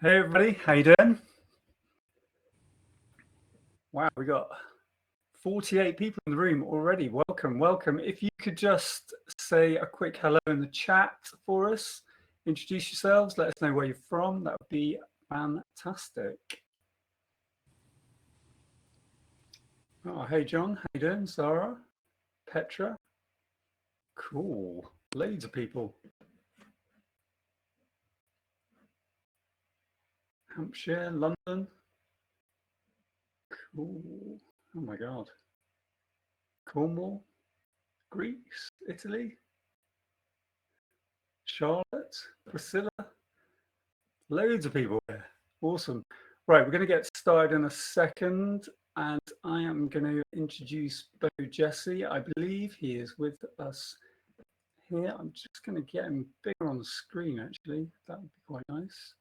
Hey everybody, how you doing? Wow, we got 48 people in the room already. Welcome, welcome. If you could just say a quick hello in the chat for us, introduce yourselves, let us know where you're from. That would be fantastic. Oh, hey John, how you doing? Zara, Petra, cool. Loads of people. Hampshire, London, cool. Oh my God. Cornwall, Greece, Italy, Charlotte, Priscilla, loads of people here. Awesome. Right, we're going to get started in a second, and I am going to introduce BoJesse. I believe he is with us here. I'm just going to get him bigger on the screen, actually. That would be quite nice.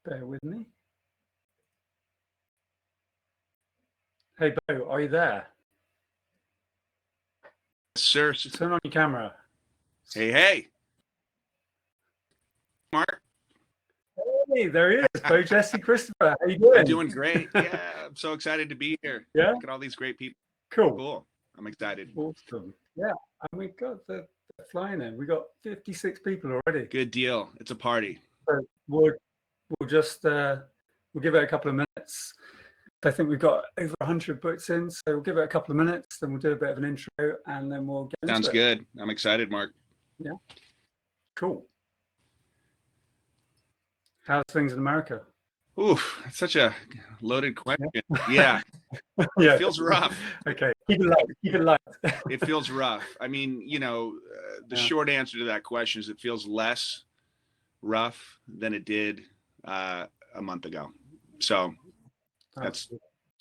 Bear with me. Hey, Bo, are you there? Sir. Turn on your camera. Hey. Mark. Hey, there he is. BoJesse Christopher. How you doing? I'm doing great. Yeah, I'm so excited to be here. Yeah? Look at all these great people. Cool. I'm excited. Awesome. Yeah, and we got the flying in. We got 56 people already. Good deal. It's a party. So we'll just we'll give it a couple of minutes. I think we've got over 100 books in, so we'll give it a couple of minutes, then we'll do a bit of an intro, and then we'll get into it. Sounds good. I'm excited, Mark. Yeah. Cool. How's things in America? Oof, it's such a loaded question. Yeah. Yeah. It feels rough. Okay. Keep it light. Keep it light. It feels rough. I mean, the short answer to that question is it feels less rough than it did a month ago. So that's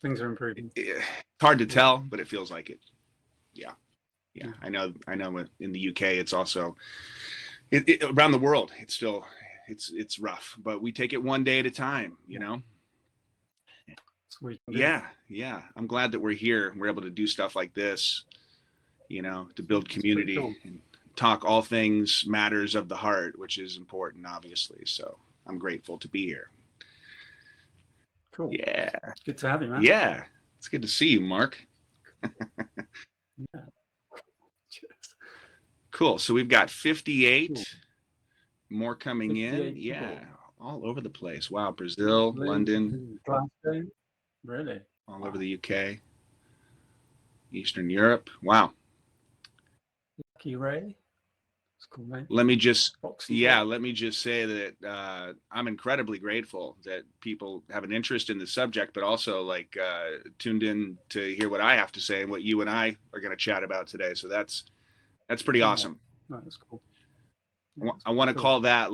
things are improving. It's hard to tell, but it feels like it. Yeah. I know in the UK it's also around the world it's still it's rough, but we take it one day at a time, Yeah. I'm glad that we're here. We're able to do stuff like this, to build community and talk all things matters of the heart, which is important, obviously. So I'm grateful to be here. Cool. Yeah. Good to have you, man. Yeah. It's good to see you, Mark. Yeah. Cool. So we've got 58 more coming 58 in. Yeah. people. All over the place. Wow. Brazil, London. Glasgow. Really? All over the UK. Eastern Europe. Wow. Lucky Ray. It's cool, mate. Let me just say that I'm incredibly grateful that people have an interest in the subject, but also tuned in to hear what I have to say and what you and I are going to chat about today. So that's pretty awesome. No, that's cool. I want to call that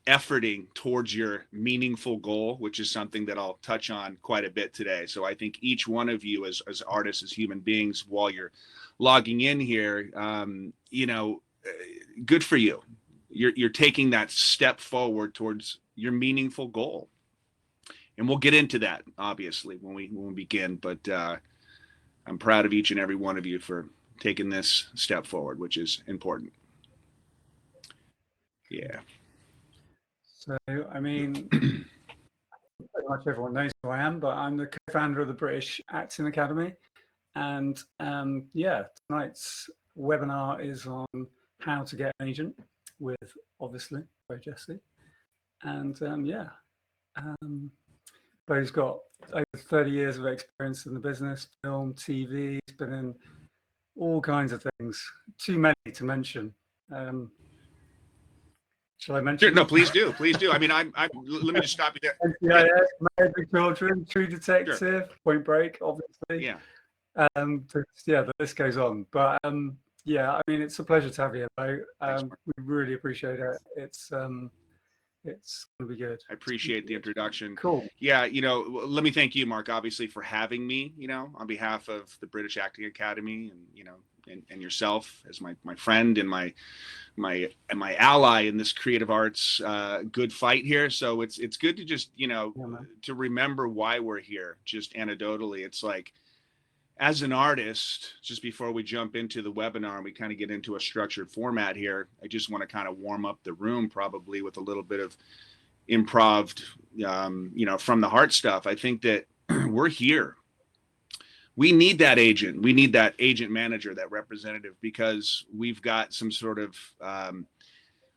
efforting towards your meaningful goal, which is something that I'll touch on quite a bit today. So I think each one of you as artists, as human beings, while you're logging in here, good for you. You're taking that step forward towards your meaningful goal. And we'll get into that, obviously, when we begin. But I'm proud of each and every one of you for taking this step forward, which is important. Yeah. So, I mean, pretty much everyone knows who I am, but I'm the co-founder of the British Acting Academy. And tonight's webinar is on how to get an agent with, obviously, BoJesse. And Bo's got over 30 years of experience in the business, film, TV. He's been in all kinds of things, too many to mention. Shall I mention? No, please do. I mean, let me just stop you there. NCIS, Married with Children, True Detective, Sure. Point Break, obviously. Yeah. The list goes on. But I mean, it's a pleasure to have you, Bo. We really appreciate it. It's going to be good. I appreciate the introduction. Cool. Yeah, let me thank you, Mark, obviously, for having me, on behalf of the British Acting Academy and yourself as my friend and my ally in this creative arts good fight here. So it's good to just, to remember why we're here, just anecdotally. It's like, as an artist, just before we jump into the webinar and we kind of get into a structured format here, I just want to kind of warm up the room probably with a little bit of improv, from the heart stuff. I think that we're here. We need that agent. We need that agent manager, that representative, because we've got some sort of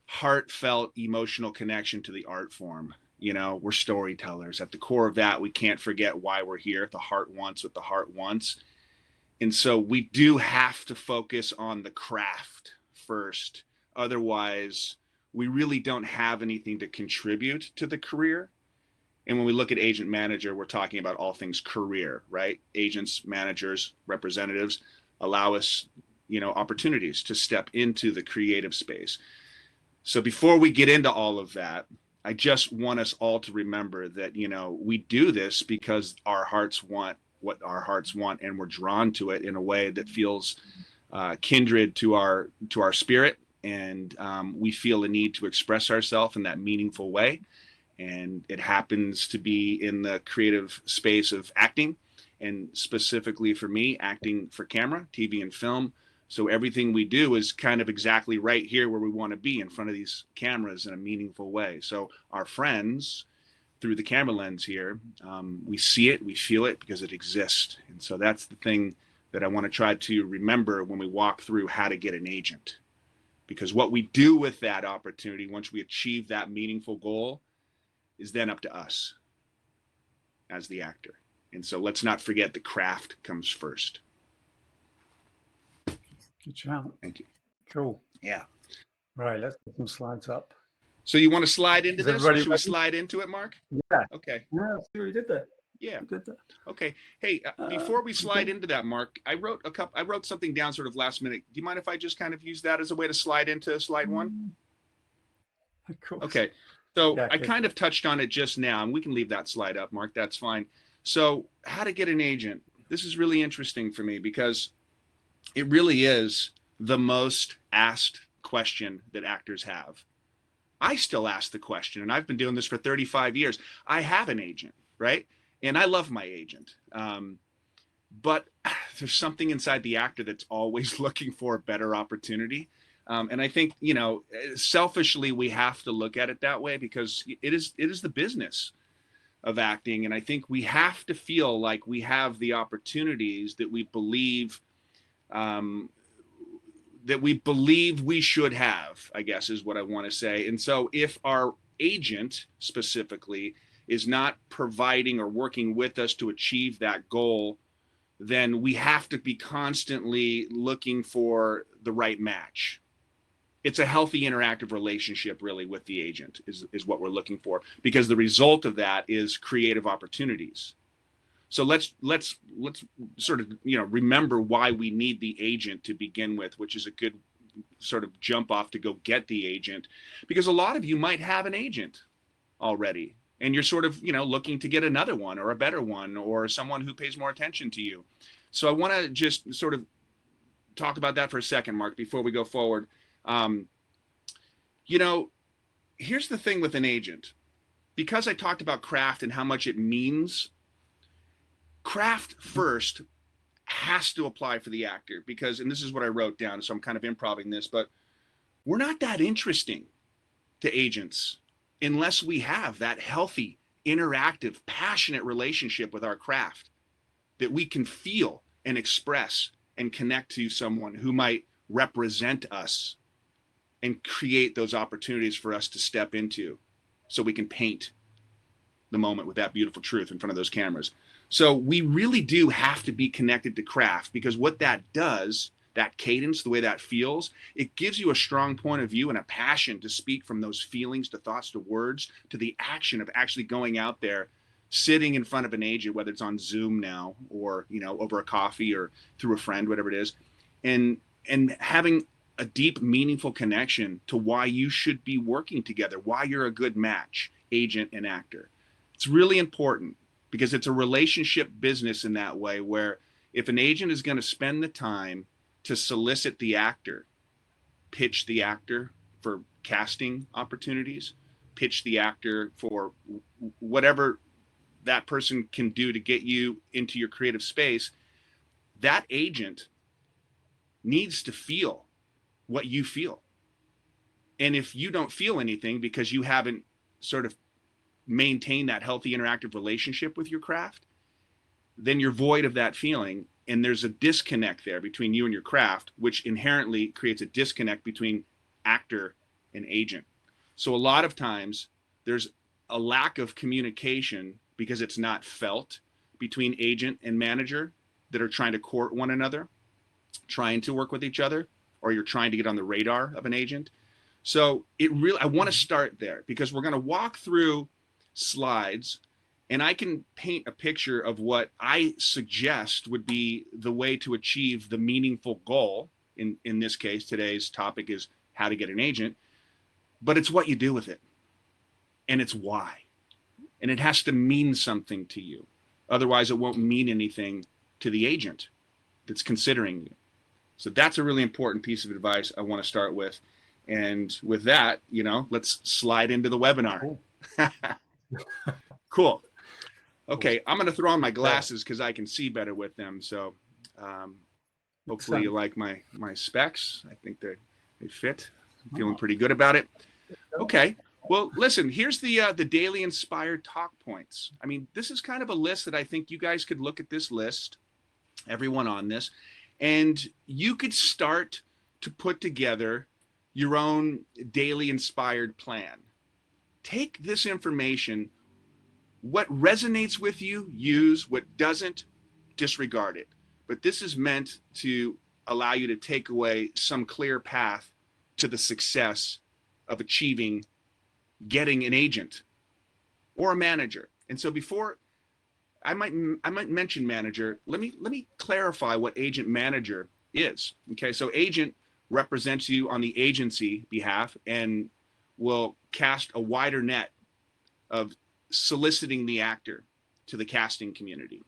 heartfelt emotional connection to the art form. We're storytellers. At the core of that, we can't forget why we're here. The heart wants what the heart wants. And so we do have to focus on the craft first. Otherwise, we really don't have anything to contribute to the career. And when we look at agent manager, we're talking about all things career, right? Agents, managers, representatives allow us, opportunities to step into the creative space. So before we get into all of that, I just want us all to remember that, we do this because our hearts want what our hearts want, and we're drawn to it in a way that feels kindred to our spirit. And we feel a need to express ourselves in that meaningful way. And it happens to be in the creative space of acting, and specifically for me, acting for camera, TV, and film. So everything we do is kind of exactly right here where we want to be, in front of these cameras in a meaningful way. So our friends, through the camera lens here, we see it, we feel it because it exists. And so that's the thing that I want to try to remember when we walk through how to get an agent. Because what we do with that opportunity, once we achieve that meaningful goal, is then up to us as the actor. And so let's not forget the craft comes first. Good shout. Thank you. Cool. Yeah. Right, let's put some slides up. So you want to slide into this? Should we ready? slide into it, Mark? Yeah. Okay. Yeah, we did that. Yeah. We did that. Okay. Hey, before we slide into that, Mark, I wrote something down sort of last minute. Do you mind if I just kind of use that as a way to slide into slide one? Of course. Okay. So Yeah, I kind of touched on it just now, and we can leave that slide up, Mark. That's fine. So how to get an agent. This is really interesting for me because it really is the most asked question that actors have. I still ask the question, and I've been doing this for 35 years. I have an agent, right? And I love my agent. But there's something inside the actor that's always looking for a better opportunity. And I think, selfishly, we have to look at it that way because it is the business of acting. And I think we have to feel like we have the opportunities that we believe we should have, I guess is what I want to say. And so if our agent specifically is not providing or working with us to achieve that goal, then we have to be constantly looking for the right match. It's a healthy interactive relationship really with the agent is what we're looking for, because the result of that is creative opportunities. So let's sort of, remember why we need the agent to begin with, which is a good sort of jump off to go get the agent, because a lot of you might have an agent already and you're sort of, looking to get another one or a better one or someone who pays more attention to you. So I want to just sort of talk about that for a second, Mark, before we go forward. Here's the thing with an agent. Because I talked about craft and how much it means, craft first has to apply for the actor because, and this is what I wrote down, so I'm kind of improvising this, but we're not that interesting to agents unless we have that healthy, interactive, passionate relationship with our craft that we can feel and express and connect to someone who might represent us and create those opportunities for us to step into so we can paint the moment with that beautiful truth in front of those cameras. So we really do have to be connected to craft, because what that does, that cadence, the way that feels, it gives you a strong point of view and a passion to speak from those feelings to thoughts to words to the action of actually going out there, sitting in front of an agent, whether it's on Zoom now or, over a coffee or through a friend, whatever it is, and having a deep, meaningful connection to why you should be working together, why you're a good match, agent and actor. It's really important because it's a relationship business in that way, where if an agent is going to spend the time to solicit the actor, pitch the actor for casting opportunities, pitch the actor for whatever that person can do to get you into your creative space, that agent needs to feel what you feel. And if you don't feel anything because you haven't sort of maintained that healthy interactive relationship with your craft, then you're void of that feeling. And there's a disconnect there between you and your craft, which inherently creates a disconnect between actor and agent. So a lot of times there's a lack of communication because it's not felt between agent and manager that are trying to court one another, trying to work with each other, or you're trying to get on the radar of an agent. So I want to start there because we're going to walk through slides and I can paint a picture of what I suggest would be the way to achieve the meaningful goal. In this case, today's topic is how to get an agent, but it's what you do with it and it's why. And it has to mean something to you. Otherwise, it won't mean anything to the agent that's considering you. So that's a really important piece of advice I want to start with. And with that, let's slide into the webinar. Cool. Cool. Okay, I'm going to throw on my glasses because I can see better with them. So hopefully you like my specs. I think they fit. I'm feeling pretty good about it. Okay. Well, listen, here's the daily inspired talk points. I mean, this is kind of a list that I think you guys could look at this list, everyone on this, and you could start to put together your own daily inspired plan. Take this information, what resonates with you, use, what doesn't, disregard it. But this is meant to allow you to take away some clear path to the success of achieving getting an agent or a manager. And so before I might mention manager, let me clarify what agent manager is. Okay, so agent represents you on the agency behalf and will cast a wider net of soliciting the actor to the casting community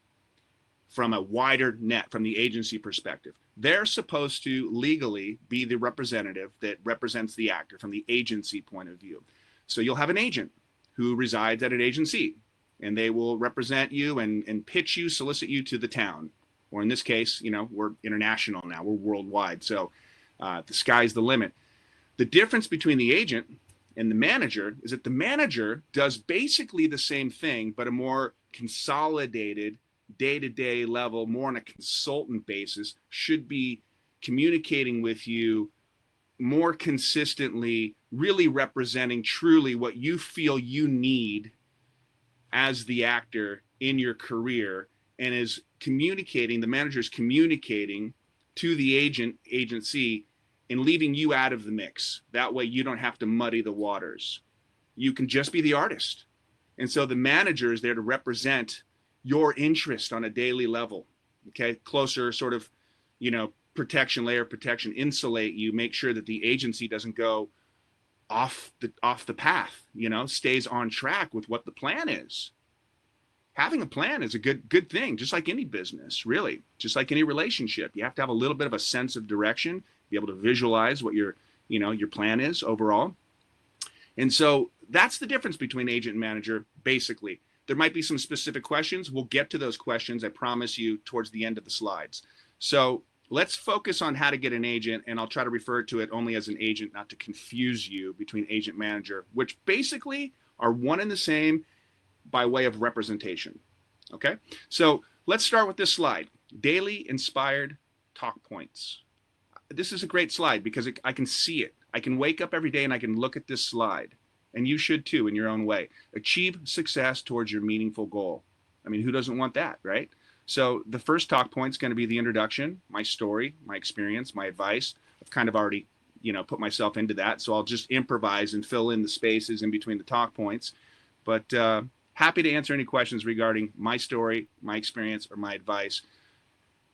from a wider net from the agency perspective. They're supposed to legally be the representative that represents the actor from the agency point of view. So you'll have an agent who resides at an agency and they will represent you and pitch you, solicit you to the town. Or in this case, we're international now, we're worldwide. So the sky's the limit. The difference between the agent and the manager is that the manager does basically the same thing, but a more consolidated day-to-day level, more on a consultant basis, should be communicating with you more consistently, really representing truly what you feel you need as the actor in your career, and is communicating, the manager is communicating to the agency and leaving you out of the mix. That way you don't have to muddy the waters. You can just be the artist. And so the manager is there to represent your interest on a daily level. Okay, closer sort of, protection, layer of protection, insulate you, make sure that the agency doesn't go off the path, stays on track with what the plan is. Having a plan is a good thing, just like any business, really, just like any relationship. You have to have a little bit of a sense of direction, be able to visualize what your plan is overall. And so that's the difference between agent and manager, basically. There might be some specific questions. We'll get to those questions, I promise you, towards the end of the slides. So let's focus on how to get an agent, and I'll try to refer to it only as an agent, not to confuse you between agent manager, which basically are one and the same by way of representation. Okay, so let's start with this slide, daily inspired talk points. This is a great slide because I can see it. I can wake up every day and I can look at this slide, and you should too in your own way. Achieve success towards your meaningful goal. I mean, who doesn't want that, right? So the first talk point is going to be the introduction, my story, my experience, my advice. I've kind of already, put myself into that. So I'll just improvise and fill in the spaces in between the talk points. But happy to answer any questions regarding my story, my experience, or my advice.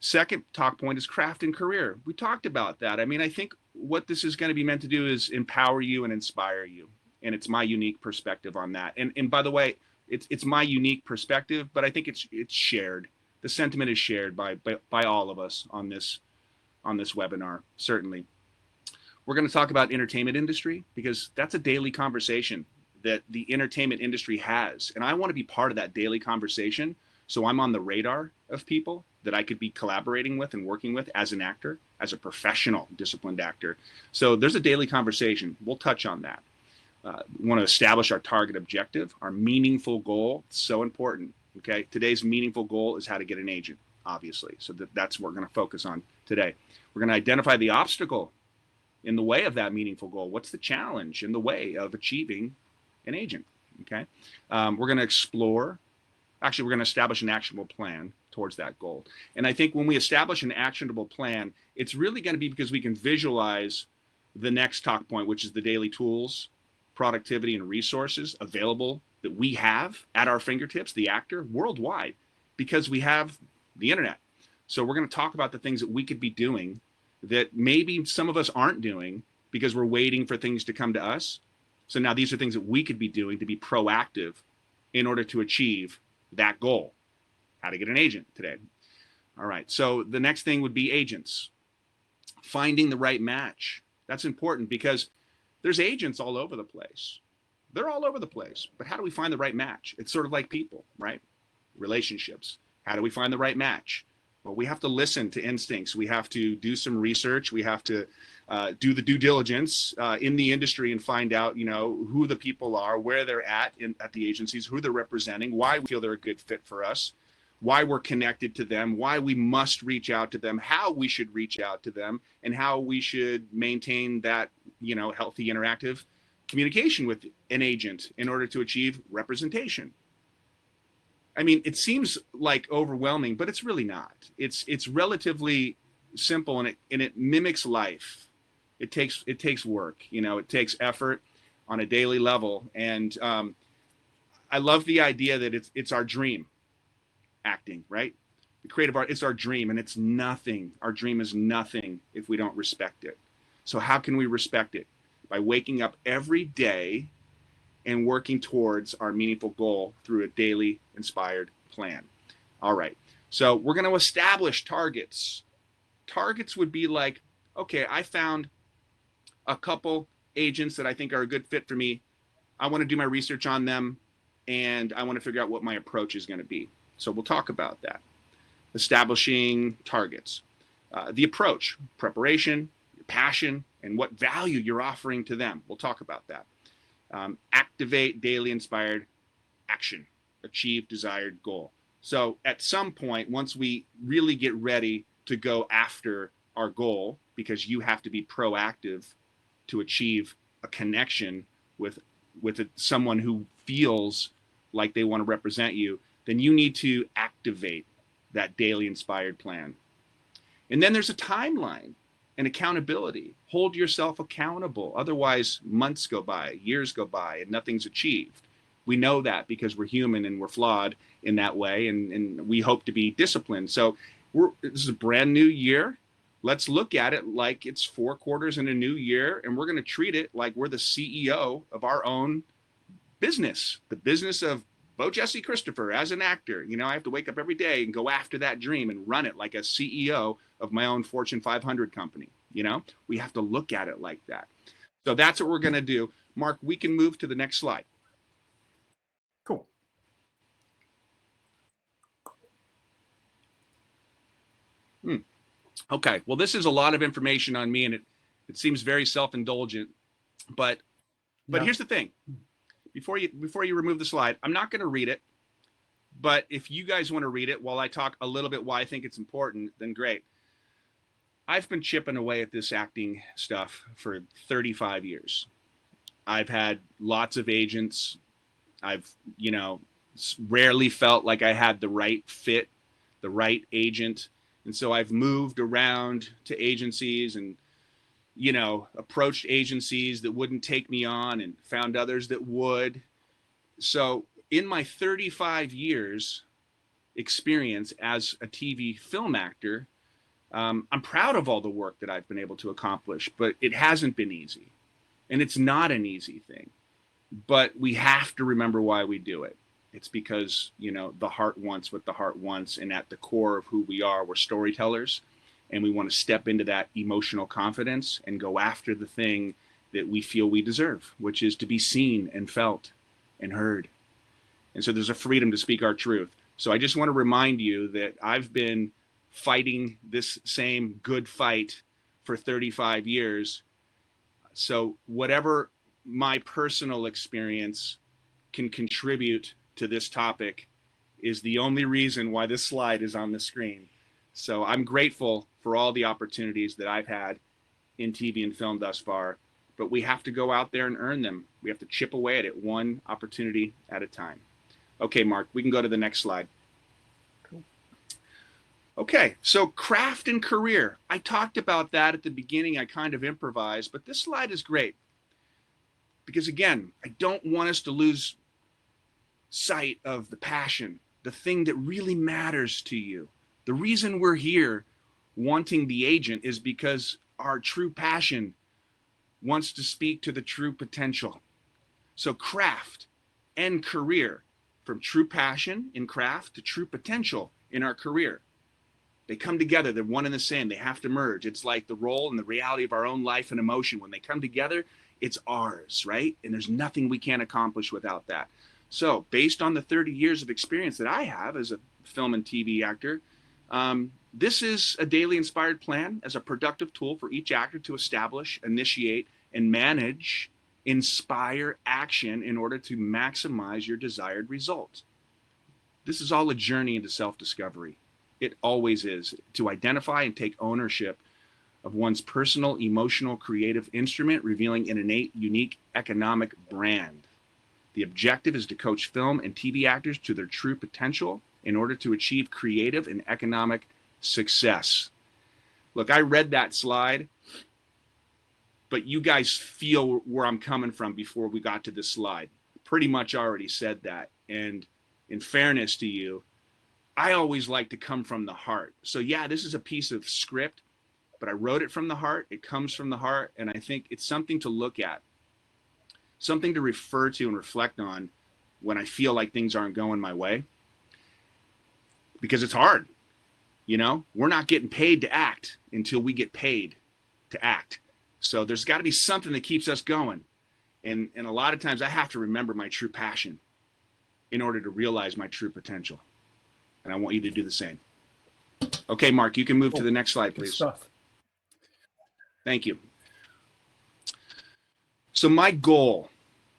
Second talk point is craft and career. We talked about that. I mean, I think what this is going to be meant to do is empower you and inspire you. And it's my unique perspective on that. And by the way, it's my unique perspective, but I think it's shared. The sentiment is shared by all of us on this webinar, certainly. We're going to talk about entertainment industry because that's a daily conversation that the entertainment industry has. And I want to be part of that daily conversation. So I'm on the radar of people that I could be collaborating with and working with as an actor, as a professional disciplined actor. So there's a daily conversation. We'll touch on that. We want to establish our target objective, our meaningful goal. It's so important. Okay. Today's meaningful goal is how to get an agent, obviously. So that's what we're going to focus on today. We're going to identify the obstacle in the way of that meaningful goal. What's the challenge in the way of achieving an agent? Okay. We're going to explore. Actually, we're going to establish an actionable plan towards that goal. And I think when we establish an actionable plan, it's really going to be because we can visualize the next talk point, which is the daily tools, productivity, and resources available that we have at our fingertips, the actor, worldwide, because we have the internet. So we're going to talk about the things that we could be doing that maybe some of us aren't doing because we're waiting for things to come to us. So now these are things that we could be doing to be proactive in order to achieve that goal. How to get an agent today. All right. So the next thing would be agents. Finding the right match. That's important because there's agents all over the place. They're all over the place. But how do we find the right match? It's sort of like people, right? Relationships. How do we find the right match? Well, we have to listen to instincts. We have to do some research. We have to do the due diligence in the industry and find out, who the people are, where they're at the agencies, who they're representing, why we feel they're a good fit for us, why we're connected to them, why we must reach out to them, how we should reach out to them, and how we should maintain that, healthy interactive communication with an agent in order to achieve representation. I mean, it seems like overwhelming, but it's really not. It's relatively simple, and it mimics life. It takes work, it takes effort on a daily level. And I love the idea that it's our dream, acting, right? The creative art, it's our dream, and it's nothing. Our dream is nothing if we don't respect it. So how can we respect it? By waking up every day and working towards our meaningful goal through a daily inspired plan. All right. So we're going to establish targets. Targets would be like, okay, I found a couple agents that I think are a good fit for me. I want to do my research on them, and I want to figure out what my approach is going to be. So we'll talk about that. Establishing targets. The approach, preparation, your passion, and what value you're offering to them. We'll talk about that. Activate daily inspired action, achieve desired goal. So at some point, once we really get ready to go after our goal, because you have to be proactive to achieve a connection with someone who feels like they want to represent you, then you need to activate that daily inspired plan. And then there's a timeline and accountability. Hold yourself accountable. Otherwise, months go by, years go by, and nothing's achieved. We know that because we're human and we're flawed in that way, and we hope to be disciplined. So this is a brand new year. Let's look at it like it's 4 quarters in a new year, and we're going to treat it like we're the CEO of our own business, the business of BoJesse Christopher as an actor. I have to wake up every day and go after that dream and run it like a CEO of my own Fortune 500 company. We have to look at it like that. So that's what we're going to do. Mark, we can move to the next slide. Cool. Okay. Well, this is a lot of information on me, and it seems very self-indulgent, but Yeah. Here's the thing. Before you remove the slide, I'm not going to read it, but if you guys want to read it while I talk a little bit why I think it's important, then great. I've been chipping away at this acting stuff for 35 years. I've had lots of agents. I've, rarely felt like I had the right fit, the right agent. And so I've moved around to agencies and, approached agencies that wouldn't take me on and found others that would. So in my 35 years experience as a TV film actor, I'm proud of all the work that I've been able to accomplish, but it hasn't been easy. And it's not an easy thing. But we have to remember why we do it. It's because, the heart wants what the heart wants. And at the core of who we are, we're storytellers. And we want to step into that emotional confidence and go after the thing that we feel we deserve, which is to be seen and felt and heard. And so there's a freedom to speak our truth. So I just want to remind you that I've been fighting this same good fight for 35 years. So whatever my personal experience can contribute to this topic is the only reason why this slide is on the screen. So I'm grateful for all the opportunities that I've had in TV and film thus far, but we have to go out there and earn them. We have to chip away at it one opportunity at a time. Okay, Mark, we can go to the next slide. Cool. Okay, so craft and career. I talked about that at the beginning. I kind of improvised, but this slide is great because, again, I don't want us to lose sight of the passion, the thing that really matters to you. The reason we're here wanting the agent is because our true passion wants to speak to the true potential. So craft and career, from true passion in craft to true potential in our career. They come together. They're one and the same. They have to merge. It's like the role and the reality of our own life and emotion. When they come together, it's ours, right? And there's nothing we can't accomplish without that. So based on the 30 years of experience that I have as a film and TV actor, this is a daily inspired plan as a productive tool for each actor to establish, initiate, and manage inspire action in order to maximize your desired result. This is all a journey into self-discovery. It always is, to identify and take ownership of one's personal, emotional, creative instrument, revealing an innate, unique economic brand. The objective is to coach film and TV actors to their true potential in order to achieve creative and economic success. Look, I read that slide, but you guys feel where I'm coming from before we got to this slide. Pretty much already said that. And in fairness to you, I always like to come from the heart. So yeah, this is a piece of script, but I wrote it from the heart. It comes from the heart. And I think it's something to look at, something to refer to and reflect on when I feel like things aren't going my way. Because it's hard. You know, we're not getting paid to act until we get paid to act. So there's got to be something that keeps us going. And a lot of times I have to remember my true passion in order to realize my true potential. And I want you to do the same. Okay, Mark, you can move to the next slide, please. Good stuff. Thank you. So my goal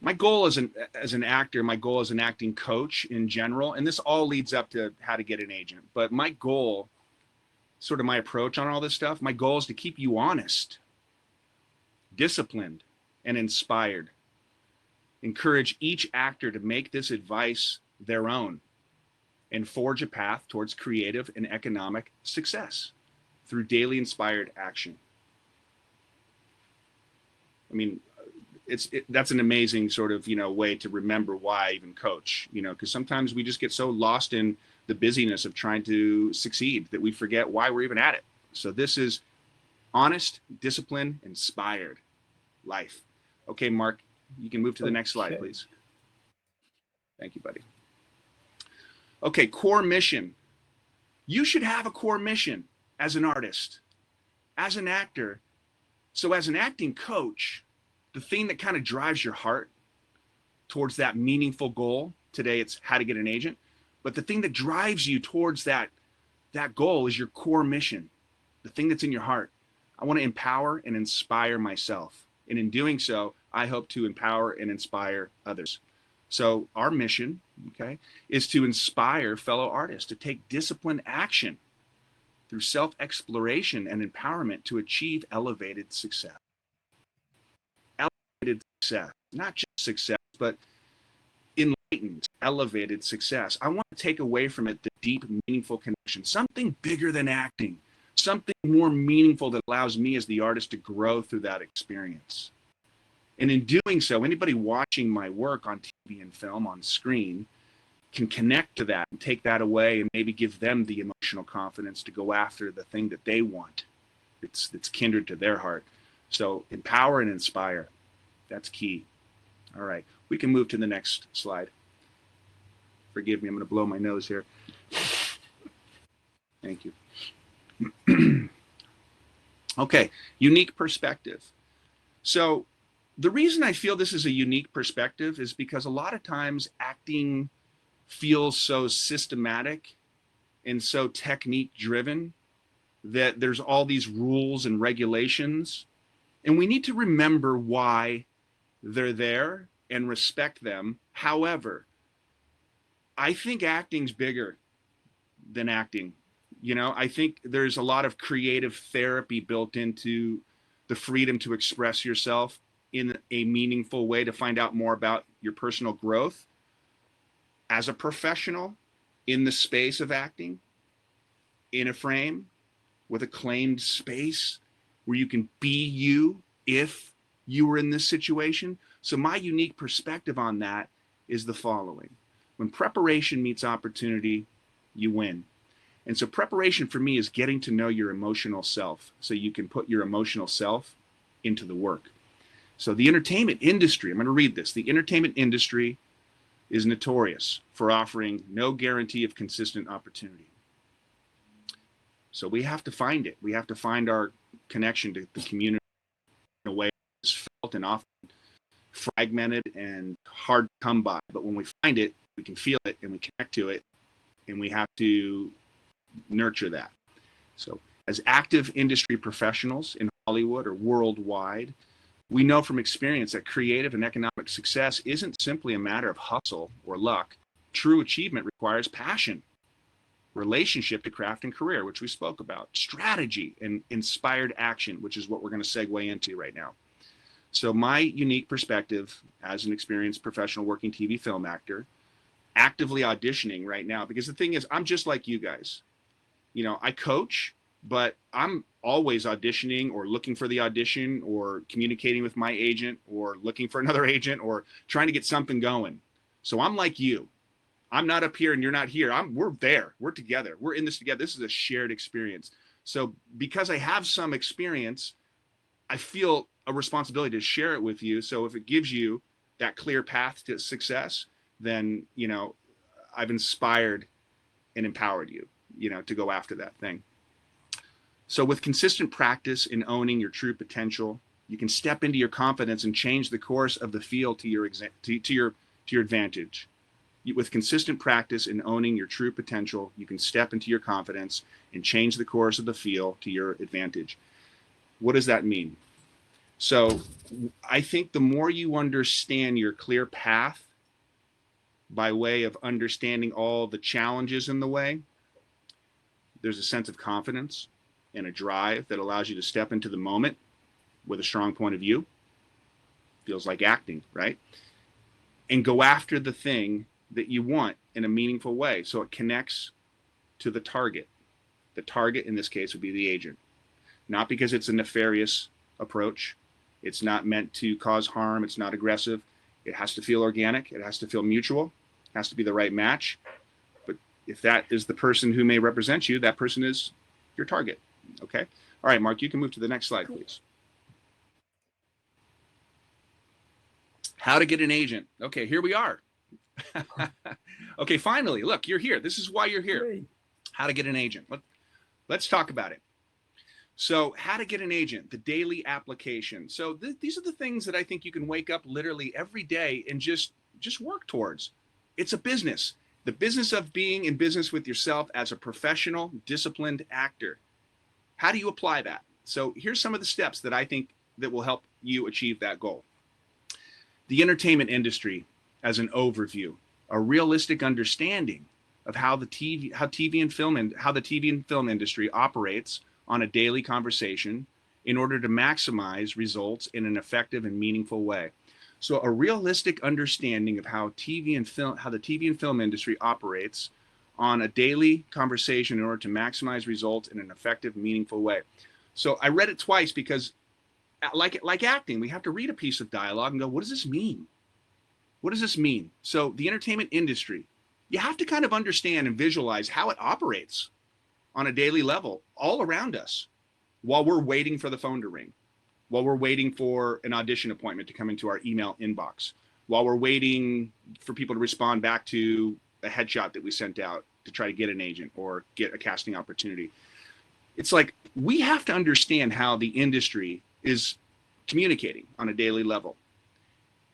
as an actor, my goal as an acting coach in general, and this all leads up to how to get an agent, but my goal, sort of my approach on all this stuff, my goal is to keep you honest, disciplined, and inspired. Encourage each actor to make this advice their own and forge a path towards creative and economic success through daily inspired action. I mean, that's an amazing sort of, way to remember why I even coach, because sometimes we just get so lost in the busyness of trying to succeed that we forget why we're even at it. So this is honest, disciplined, inspired life. Okay, Mark, you can move to the next slide, please. Thank you, buddy. Okay, core mission. You should have a core mission as an artist, as an actor. So as an acting coach, the thing that kind of drives your heart towards that meaningful goal, today it's how to get an agent, but the thing that drives you towards that goal is your core mission, the thing that's in your heart. I want to empower and inspire myself. And in doing so, I hope to empower and inspire others. So our mission, okay, is to inspire fellow artists to take disciplined action through self-exploration and empowerment to achieve elevated success. Elevated success, not just success, but enlightened, elevated success. I want to take away from it the deep, meaningful connection, something bigger than acting, something more meaningful that allows me as the artist to grow through that experience. And in doing so, anybody watching my work on TV and film, on screen, can connect to that and take that away and maybe give them the emotional confidence to go after the thing that they want. It's kindred to their heart. So empower and inspire. That's key. All right. We can move to the next slide. Forgive me. I'm going to blow my nose here. Thank you. Okay. Unique perspective. So the reason I feel this is a unique perspective is because a lot of times acting feels so systematic and so technique driven that there's all these rules and regulations. And we need to remember why they're there and respect them. However, I think acting's bigger than acting. You know, I think there's a lot of creative therapy built into the freedom to express yourself in a meaningful way, to find out more about your personal growth as a professional in the space of acting, in a frame with a claimed space where you can be you if you were in this situation. So my unique perspective on that is the following. When preparation meets opportunity, you win. And so preparation for me is getting to know your emotional self so you can put your emotional self into the work. So the entertainment industry, I'm going to read this. The entertainment industry is notorious for offering no guarantee of consistent opportunity. So we have to find it. We have to find our connection to the community in a way that's felt and often fragmented and hard to come by. But when we find it, we can feel it and we connect to it, and we have to nurture that. So as active industry professionals in Hollywood or worldwide, we know from experience that creative and economic success isn't simply a matter of hustle or luck. True achievement requires passion, relationship to craft and career, which we spoke about, strategy, and inspired action, which is what we're going to segue into right now. So my unique perspective as an experienced professional working TV film actor, actively auditioning right now, because the thing is, I'm just like you guys. You know, I coach, but I'm always auditioning or looking for the audition or communicating with my agent or looking for another agent or trying to get something going. So I'm like you. I'm not up here and you're not here. We're there. We're together. We're in this together. This is a shared experience. So because I have some experience, I feel a responsibility to share it with you. So if it gives you that clear path to success, then, you know, I've inspired and empowered you, you know, to go after that thing. So with consistent practice in owning your true potential, you can step into your confidence and change the course of the field to your advantage. With consistent practice in owning your true potential, you can step into your confidence and change the course of the field to your advantage. What does that mean? So I think the more you understand your clear path by way of understanding all the challenges in the way, there's a sense of confidence and a drive that allows you to step into the moment with a strong point of view. Feels like acting, right? And go after the thing that you want in a meaningful way. So it connects to the target. The target in this case would be the agent. Not because it's a nefarious approach. It's not meant to cause harm. It's not aggressive. It has to feel organic. It has to feel mutual. It has to be the right match. But if that is the person who may represent you, that person is your target. Okay. All right, Mark, you can move to the next slide, please. How to get an agent. Okay, here we are. Okay, finally, look, you're here. This is why you're here. Great. How to get an agent. Let's talk about it. So how to get an agent, the daily application. So these are the things that I think you can wake up literally every day and just work towards. It's a business. The business of being in business with yourself as a professional, disciplined actor. How do you apply that? So here's some of the steps that I think that will help you achieve that goal. The entertainment industry as an overview, a realistic understanding of how the TV and film industry operates on a daily conversation in order to maximize results in an effective and meaningful way. So a realistic understanding of how the TV and film industry operates on a daily conversation in order to maximize results in an effective, meaningful way. So I read it twice because like acting, we have to read a piece of dialogue and go, what does this mean? What does this mean? So the entertainment industry, you have to kind of understand and visualize how it operates on a daily level all around us while we're waiting for the phone to ring, while we're waiting for an audition appointment to come into our email inbox, while we're waiting for people to respond back to a headshot that we sent out to try to get an agent or get a casting opportunity. It's like we have to understand how the industry is communicating on a daily level.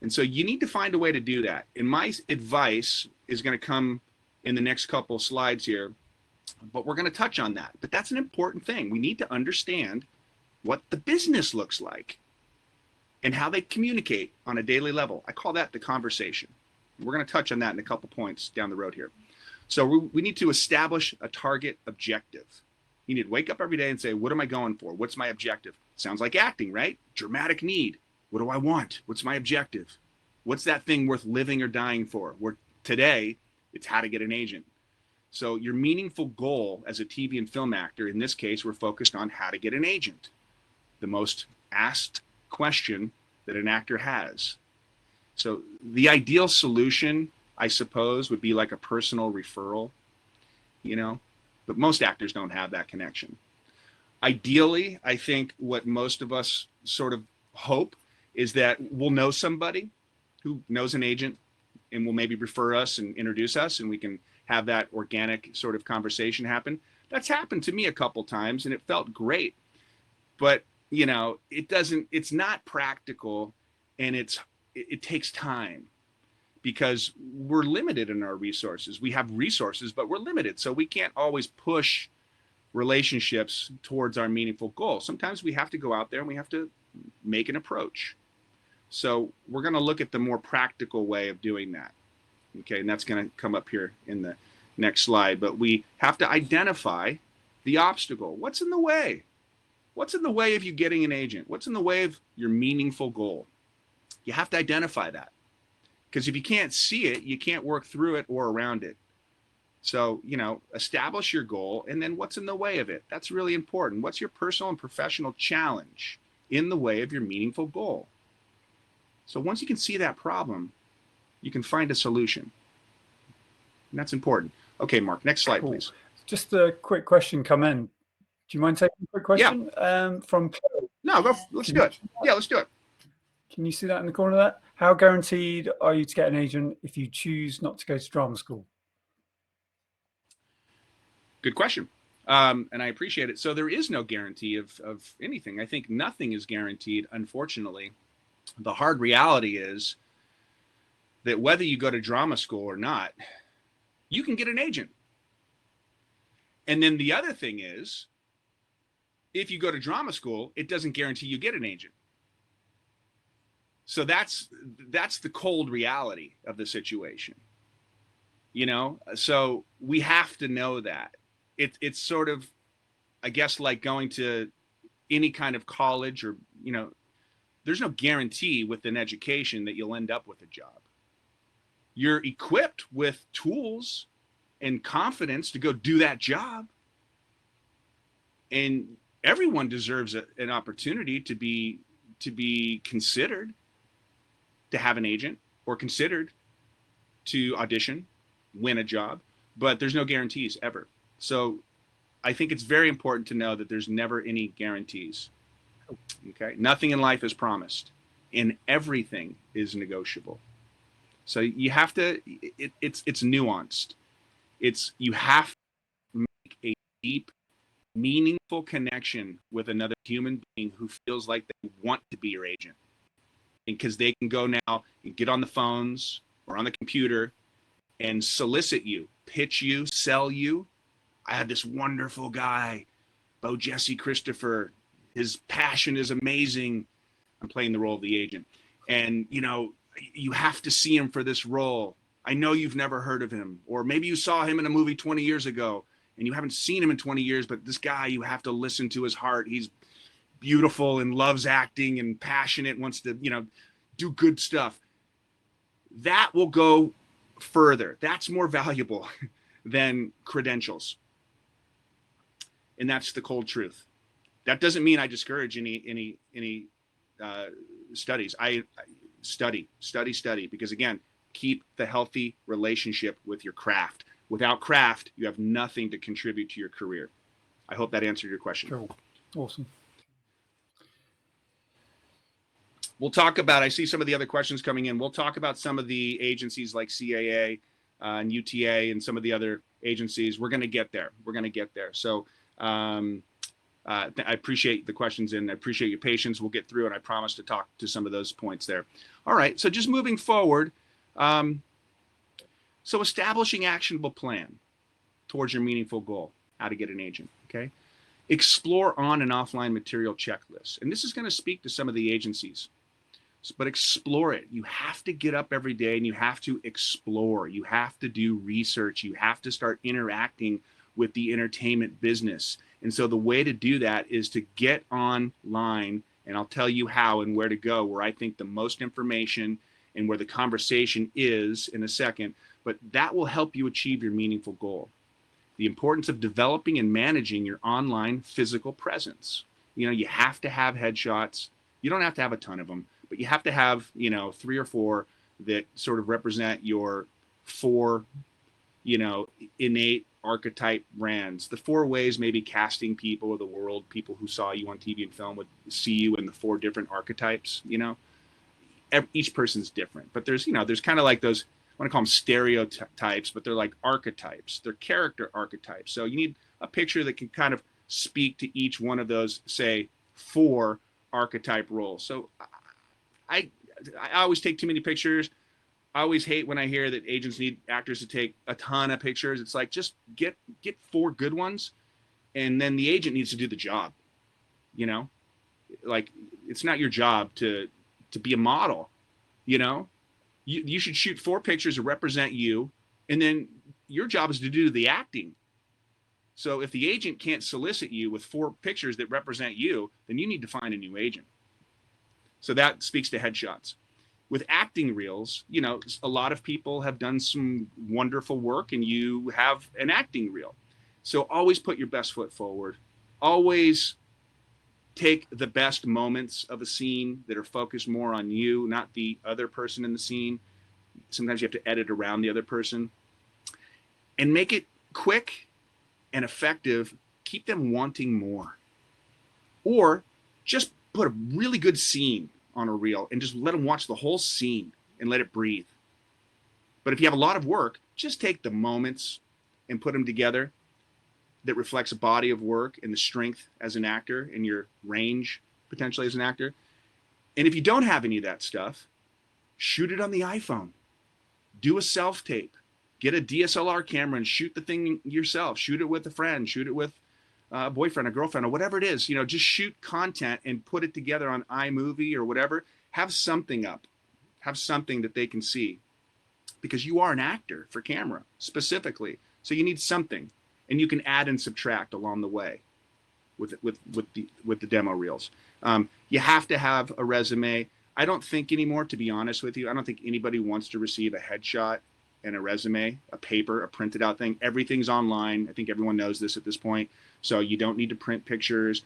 And so you need to find a way to do that. And my advice is going to come in the next couple slides here, but we're going to touch on that. But that's an important thing. We need to understand what the business looks like and how they communicate on a daily level. I call that the conversation. We're going to touch on that in a couple points down the road here. So we need to establish a target objective. You need to wake up every day and say, what am I going for? What's my objective? Sounds like acting, right? Dramatic need. What do I want? What's my objective? What's that thing worth living or dying for? Where today, it's how to get an agent. So your meaningful goal as a TV and film actor, in this case, we're focused on how to get an agent. The most asked question that an actor has. So the ideal solution, I suppose, would be like a personal referral, you know, but most actors don't have that connection. Ideally, I think what most of us sort of hope is that we'll know somebody who knows an agent and will maybe refer us and introduce us, and we can have that organic sort of conversation happen. That's happened to me a couple times and it felt great, but you know, it's not practical, and it takes time because we're limited in our resources. We have resources, but we're limited. So we can't always push relationships towards our meaningful goal. Sometimes we have to go out there and we have to make an approach. So we're going to look at the more practical way of doing that. Okay, and that's going to come up here in the next slide. But we have to identify the obstacle. What's in the way? What's in the way of you getting an agent? What's in the way of your meaningful goal? You have to identify that. Because if you can't see it, you can't work through it or around it. So, you know, establish your goal, and then what's in the way of it? That's really important. What's your personal and professional challenge in the way of your meaningful goal? So once you can see that problem, you can find a solution. And that's important. Okay, Mark, next slide, Cool. please. Just a quick question come in. Do you mind taking a quick question? From No, let's do it. Yeah, let's do it. Can you see that in the corner there? How guaranteed are you to get an agent if you choose not to go to drama school? Good question. And I appreciate it. So there is no guarantee of anything. I think nothing is guaranteed, unfortunately. The hard reality is that whether you go to drama school or not, you can get an agent. And then the other thing is, if you go to drama school, it doesn't guarantee you get an agent. So that's the cold reality of the situation. You know, so we have to know that. It's sort of, I guess, like going to any kind of college, or, you know, there's no guarantee with an education that you'll end up with a job. You're equipped with tools and confidence to go do that job. And everyone deserves an opportunity to be considered to have an agent, or considered to audition, win a job, but there's no guarantees ever. So I think it's very important to know that there's never any guarantees. Okay, nothing in life is promised, and everything is negotiable. So you have to. It's nuanced. You have to make a deep, meaningful connection with another human being who feels like they want to be your agent, and because they can go now and get on the phones or on the computer and solicit you, pitch you, sell you. I had this wonderful guy, BoJesse Christopher. His passion is amazing. I'm playing the role of the agent. And, you know, you have to see him for this role. I know you've never heard of him. Or maybe you saw him in a movie 20 years ago and you haven't seen him in 20 years, but this guy, you have to listen to his heart. He's beautiful and loves acting and passionate, wants to, you know, do good stuff. That will go further. That's more valuable than credentials. And that's the cold truth. That doesn't mean I discourage any studies. I study, because again, keep the healthy relationship with your craft. Without craft, you have nothing to contribute to your career. I hope that answered your question. Cool. Awesome. We'll talk about, I see some of the other questions coming in. We'll talk about some of the agencies like CAA and UTA and some of the other agencies. We're going to get there. So I appreciate the questions and I appreciate your patience. We'll get through it. I promise to talk to some of those points there. All right. So just moving forward, So establishing actionable plan towards your meaningful goal, how to get an agent, okay? Explore on and offline material checklists. And this is going to speak to some of the agencies, but explore it. You have to get up every day and you have to explore. You have to do research. You have to start interacting with the entertainment business. And so the way to do that is to get online, and I'll tell you how and where to go, where I think the most information and where the conversation is in a second, but that will help you achieve your meaningful goal. The importance of developing and managing your online physical presence. You know, you have to have headshots. You don't have to have a ton of them, but you have to have, 3 or 4 that sort of represent your 4, innate archetype brands. The 4 ways maybe casting people of the world, people who saw you on TV and film would see you in the 4 different archetypes, Each person's different, but there's kind of like those, I want to call them stereotypes, but they're like archetypes. They're character archetypes. So you need a picture that can kind of speak to each one of those, say, 4 archetype roles. So I always take too many pictures. I always hate when I hear that agents need actors to take a ton of pictures. It's like, just get 4 good ones, and then the agent needs to do the job. Like, it's not your job to be a model. You should shoot 4 pictures that represent you, and then your job is to do the acting. So if the agent can't solicit you with 4 pictures that represent you, then you need to find a new agent. So that speaks to headshots. With acting reels, a lot of people have done some wonderful work, and you have an acting reel. So always put your best foot forward. Always take the best moments of a scene that are focused more on you, not the other person in the scene. Sometimes you have to edit around the other person. And make it quick and effective. Keep them wanting more. Or just put a really good scene on a reel and just let them watch the whole scene and let it breathe. But if you have a lot of work, just take the moments and put them together that reflects a body of work and the strength as an actor and your range potentially as an actor. And if you don't have any of that stuff, shoot it on the iPhone. Do a self-tape. Get a DSLR camera and shoot the thing yourself. Shoot it with a friend. Shoot it with a boyfriend, a girlfriend, or whatever it is. Just shoot content and put it together on iMovie or whatever. Have something up. Have something that they can see. Because you are an actor for camera, specifically. So you need something. And you can add and subtract along the way with the demo reels. You have to have a resume. I don't think anymore, to be honest with you, I don't think anybody wants to receive a headshot and a resume, a paper, a printed out thing. Everything's online. I think everyone knows this at this point. So you don't need to print pictures.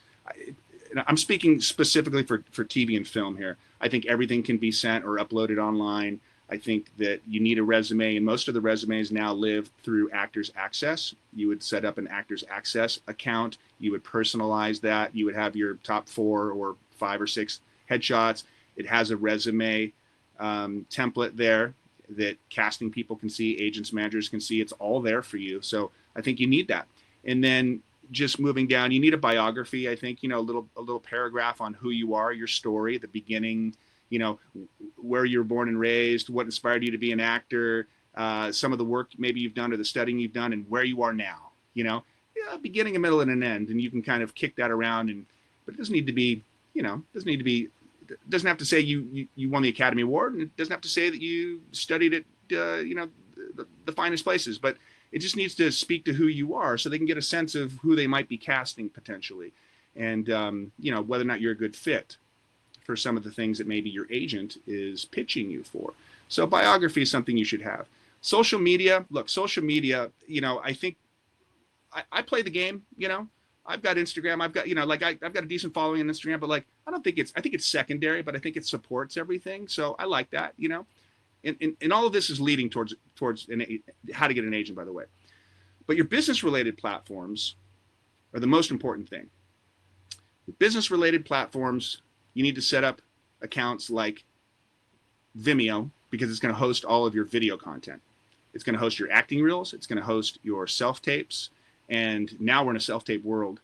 I'm speaking specifically for TV and film here. I think everything can be sent or uploaded online. I think that you need a resume, and most of the resumes now live through Actors Access. You would set up an Actors Access account. You would personalize that. You would have your top 4 or 5 or 6 headshots. It has a resume template there that casting people can see, agents, managers can see. It's all there for you. So I think you need that. And then just moving down, you need a biography. I think, a little paragraph on who you are, your story, the beginning, where you were born and raised, what inspired you to be an actor, some of the work maybe you've done or the studying you've done, and where you are now, beginning, a middle, and an end. And you can kind of kick that around. But it doesn't need to be, it doesn't have to say you won the Academy Award, and it doesn't have to say that you studied at, the finest places, but it just needs to speak to who you are so they can get a sense of who they might be casting potentially. And, whether or not you're a good fit for some of the things that maybe your agent is pitching you for. So biography is something you should have. Social media, I think I play the game, I've got Instagram, I've got, I've got a decent following on Instagram, but I think it's secondary, but I think it supports everything. So I like that, and all of this is leading towards how to get an agent, by the way. But your business related platforms are the most important thing. Your business related platforms, you need to set up accounts like Vimeo, because it's going to host all of your video content. It's going to host your acting reels. It's going to host your self-tapes. And now we're in a self-tape world.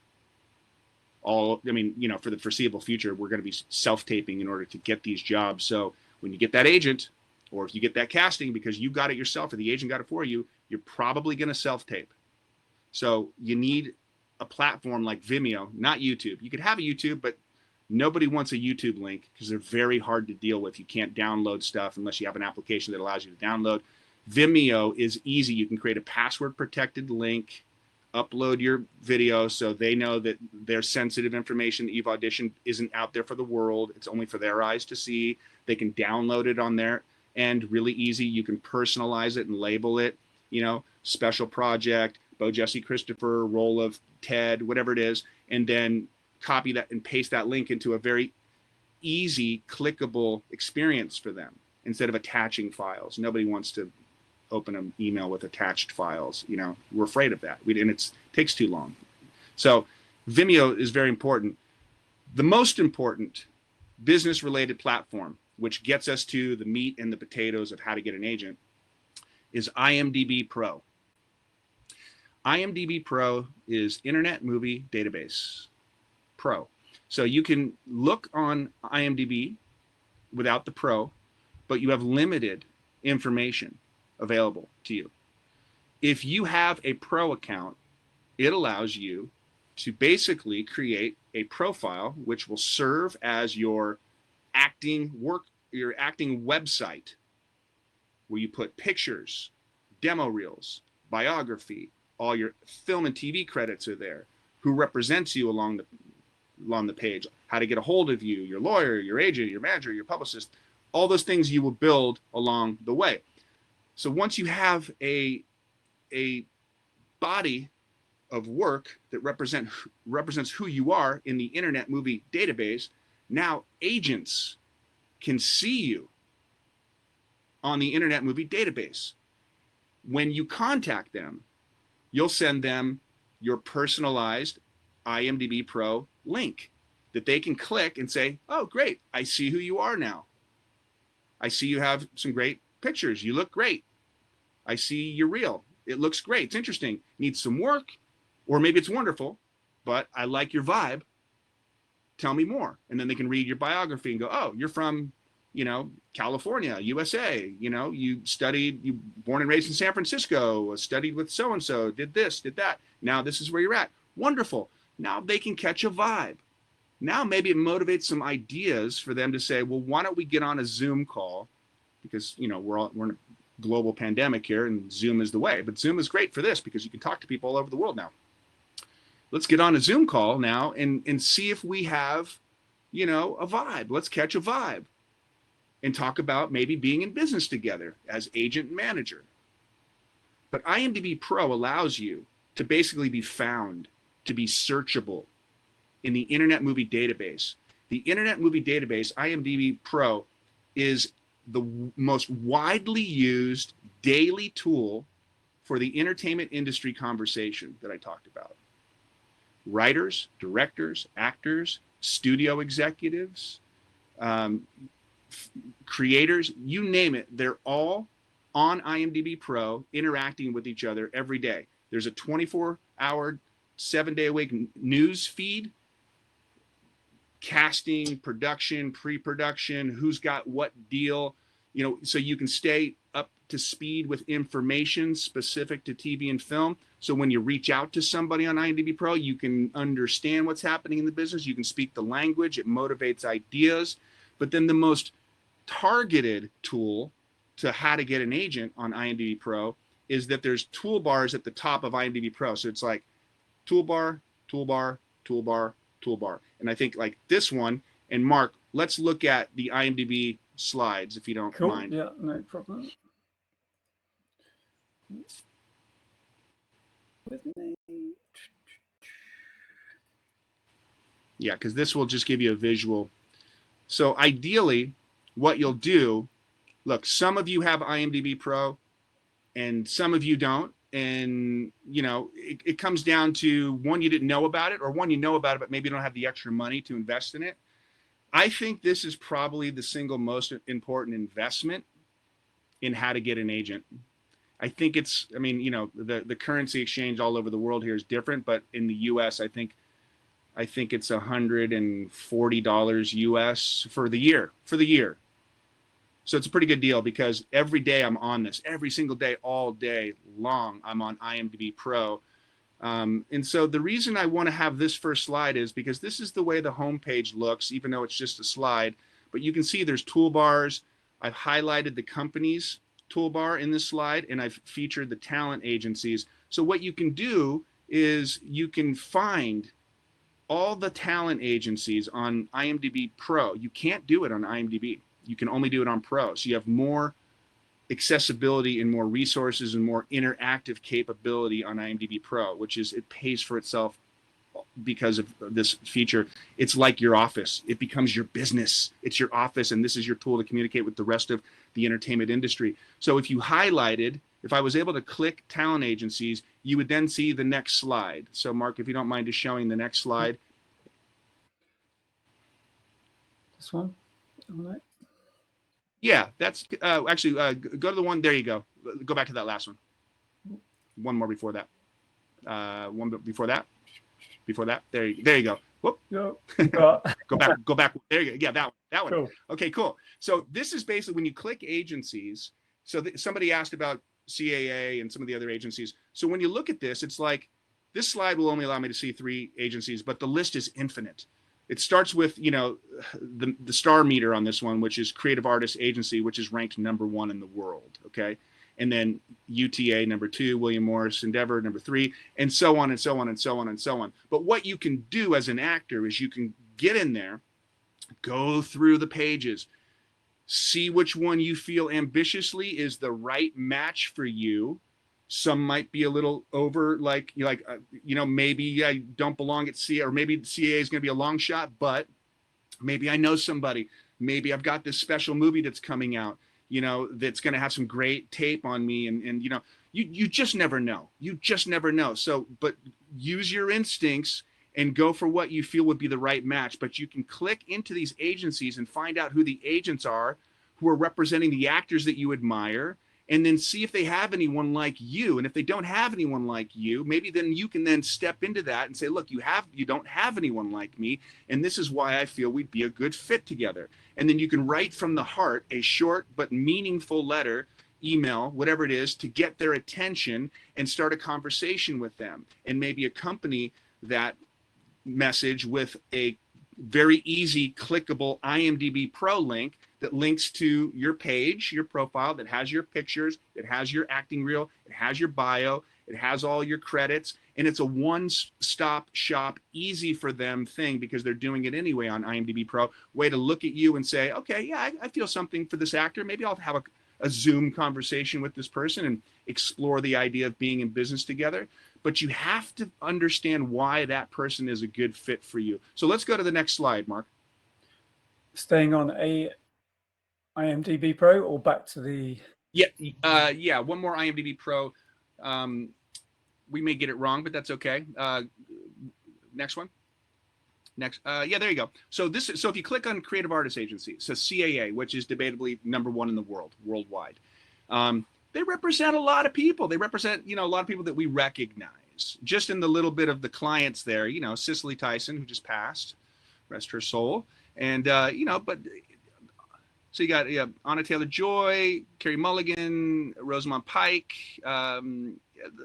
For the foreseeable future, we're going to be self-taping in order to get these jobs. So when you get that agent, Or if you get that casting because you got it yourself or the agent got it for you, you're probably going to self-tape. So you need a platform like Vimeo, not YouTube. You could have a YouTube, but nobody wants a YouTube link because they're very hard to deal with. You can't download stuff unless you have an application that allows you to download. Vimeo is easy. You can create a password protected link, upload your video so they know that their sensitive information that you've auditioned isn't out there for the world. It's only for their eyes to see. They can download it on there, and really easy. You can personalize it and label it, you know, special project, BoJesse Christopher, role of Ted, whatever it is, and then copy that and paste that link into a very easy, clickable experience for them instead of attaching files. Nobody wants to open an email with attached files. You know, we're afraid of that. And it takes too long. So Vimeo is very important. The most important business-related platform, which gets us to the meat and the potatoes of how to get an agent, is IMDb Pro. IMDb Pro is Internet Movie Database Pro. So you can look on IMDb without the Pro, but you have limited information available to you. If you have a Pro account, it allows you to basically create a profile which will serve as your acting website, where you put pictures, demo reels, biography, all your film and TV credits are there, who represents you along the page, how to get a hold of you, your lawyer, your agent, your manager, your publicist, all those things you will build along the way. So once you have a body of work that represents who you are in the Internet Movie Database, now agents can see you on the Internet Movie Database. When you contact them, you'll send them your personalized IMDb Pro link that they can click and say, oh, great, I see who you are now. I see you have some great pictures. You look great. I see you're real. It looks great. It's interesting. Needs some work, or maybe it's wonderful, but I like your vibe. Tell me more. And then they can read your biography and go, oh, you're from, you know, California, USA. You know, you born and raised in San Francisco, studied with so-and-so, did this, did that. Now this is where you're at. Wonderful. Now they can catch a vibe. Now maybe it motivates some ideas for them to say, well, why don't we get on a Zoom call? Because, you know, we're in a global pandemic here and Zoom is the way. But Zoom is great for this because you can talk to people all over the world now. Let's get on a Zoom call now and see if we have, you know, a vibe. Let's catch a vibe and talk about maybe being in business together as agent and manager. But IMDb Pro allows you to basically be found, to be searchable in the Internet Movie Database. The Internet Movie Database, IMDb Pro, is the most widely used daily tool for the entertainment industry conversation that I talked about. Writers, directors, actors, studio executives, creators, you name it, they're all on IMDb Pro interacting with each other every day. There's a 24-hour, 7-day-a-week news feed, casting, production, pre-production, who's got what deal, you know, so you can stay up to speed with information specific to TV and film. So when you reach out to somebody on IMDb Pro, you can understand what's happening in the business. You can speak the language. It motivates ideas. But then the most targeted tool to how to get an agent on IMDb Pro is that there's toolbars at the top of IMDb Pro. So it's like toolbar, toolbar, toolbar, toolbar. And I think like this one, and Mark, let's look at the IMDb slides if you don't mind. Yeah, no problem. With me. Yeah, because this will just give you a visual. So ideally, what you'll do, look, some of you have IMDb Pro and some of you don't. And, you know, it comes down to one, you didn't know about it, or one, you know about it, but maybe you don't have the extra money to invest in it. I think this is probably the single most important investment in how to get an agent. I think it's, I mean, you know, the currency exchange all over the world here is different, but in the US, I think it's $140 US for the year. So it's a pretty good deal because every day I'm on this, every single day, all day long, I'm on IMDb Pro. And so the reason I want to have this first slide is because this is the way the homepage looks, even though it's just a slide. But you can see there's toolbars. I've highlighted the company's toolbar in this slide, and I've featured the talent agencies. So what you can do is you can find all the talent agencies on IMDb Pro. You can't do it on IMDb. You can only do it on Pro. So you have more accessibility and more resources and more interactive capability on IMDb Pro, which is, it pays for itself because of this feature. It's like your office. It becomes your business. It's your office, and this is your tool to communicate with the rest of the entertainment industry. So if you highlighted, if I was able to click talent agencies, you would then see the next slide. So Mark, if you don't mind just showing the next slide. This one? All right. Yeah, that's actually, go to the one, there you go. Go back to that last one. One more before that. One before that. Before that. There you go. Whoop. Go back. There you go. Yeah, that one. Cool. Okay, cool. So this is basically when you click agencies. So somebody asked about CAA and some of the other agencies. So when you look at this, it's like, this slide will only allow me to see 3 agencies, but the list is infinite. It starts with, you know, the star meter on this one, which is Creative Artists Agency, which is ranked #1 in the world. Okay. And then UTA #2, William Morris Endeavor #3, and so on and so on and so on and so on. But what you can do as an actor is you can get in there, go through the pages, see which one you feel ambitiously is the right match for you. Some might be a little over, like, you know, maybe I don't belong at CA, or maybe CA is going to be a long shot, but maybe I know somebody. Maybe I've got this special movie that's coming out, you know, that's going to have some great tape on me. And you know, you just never know. You just never know. So, but use your instincts and go for what you feel would be the right match. But you can click into these agencies and find out who the agents are who are representing the actors that you admire, and then see if they have anyone like you. And if they don't have anyone like you, maybe then you can then step into that and say, look, you don't have anyone like me, and this is why I feel we'd be a good fit together. And then you can write from the heart a short but meaningful letter, email, whatever it is, to get their attention and start a conversation with them, and maybe accompany that message with a very easy clickable IMDb Pro link that links to your page, your profile, that has your pictures, it has your acting reel, it has your bio, it has all your credits, and it's a one-stop shop, easy for them thing, because they're doing it anyway on IMDb Pro, way to look at you and say, okay, yeah, I feel something for this actor. Maybe I'll have a Zoom conversation with this person and explore the idea of being in business together. But you have to understand why that person is a good fit for you. So let's go to the next slide, Mark. Staying on IMDb Pro, or back to the... Yeah, one more IMDb Pro. We may get it wrong, but that's okay. Next one. Next. Yeah, there you go. So if you click on Creative Artists Agency, so CAA, which is debatably #1 in the world, worldwide. They represent a lot of people. They represent, you know, a lot of people that we recognize. Just in the little bit of the clients there, you know, Cicely Tyson, who just passed, rest her soul. And, you know, but so you got Anna Taylor-Joy, Carey Mulligan, Rosamund Pike,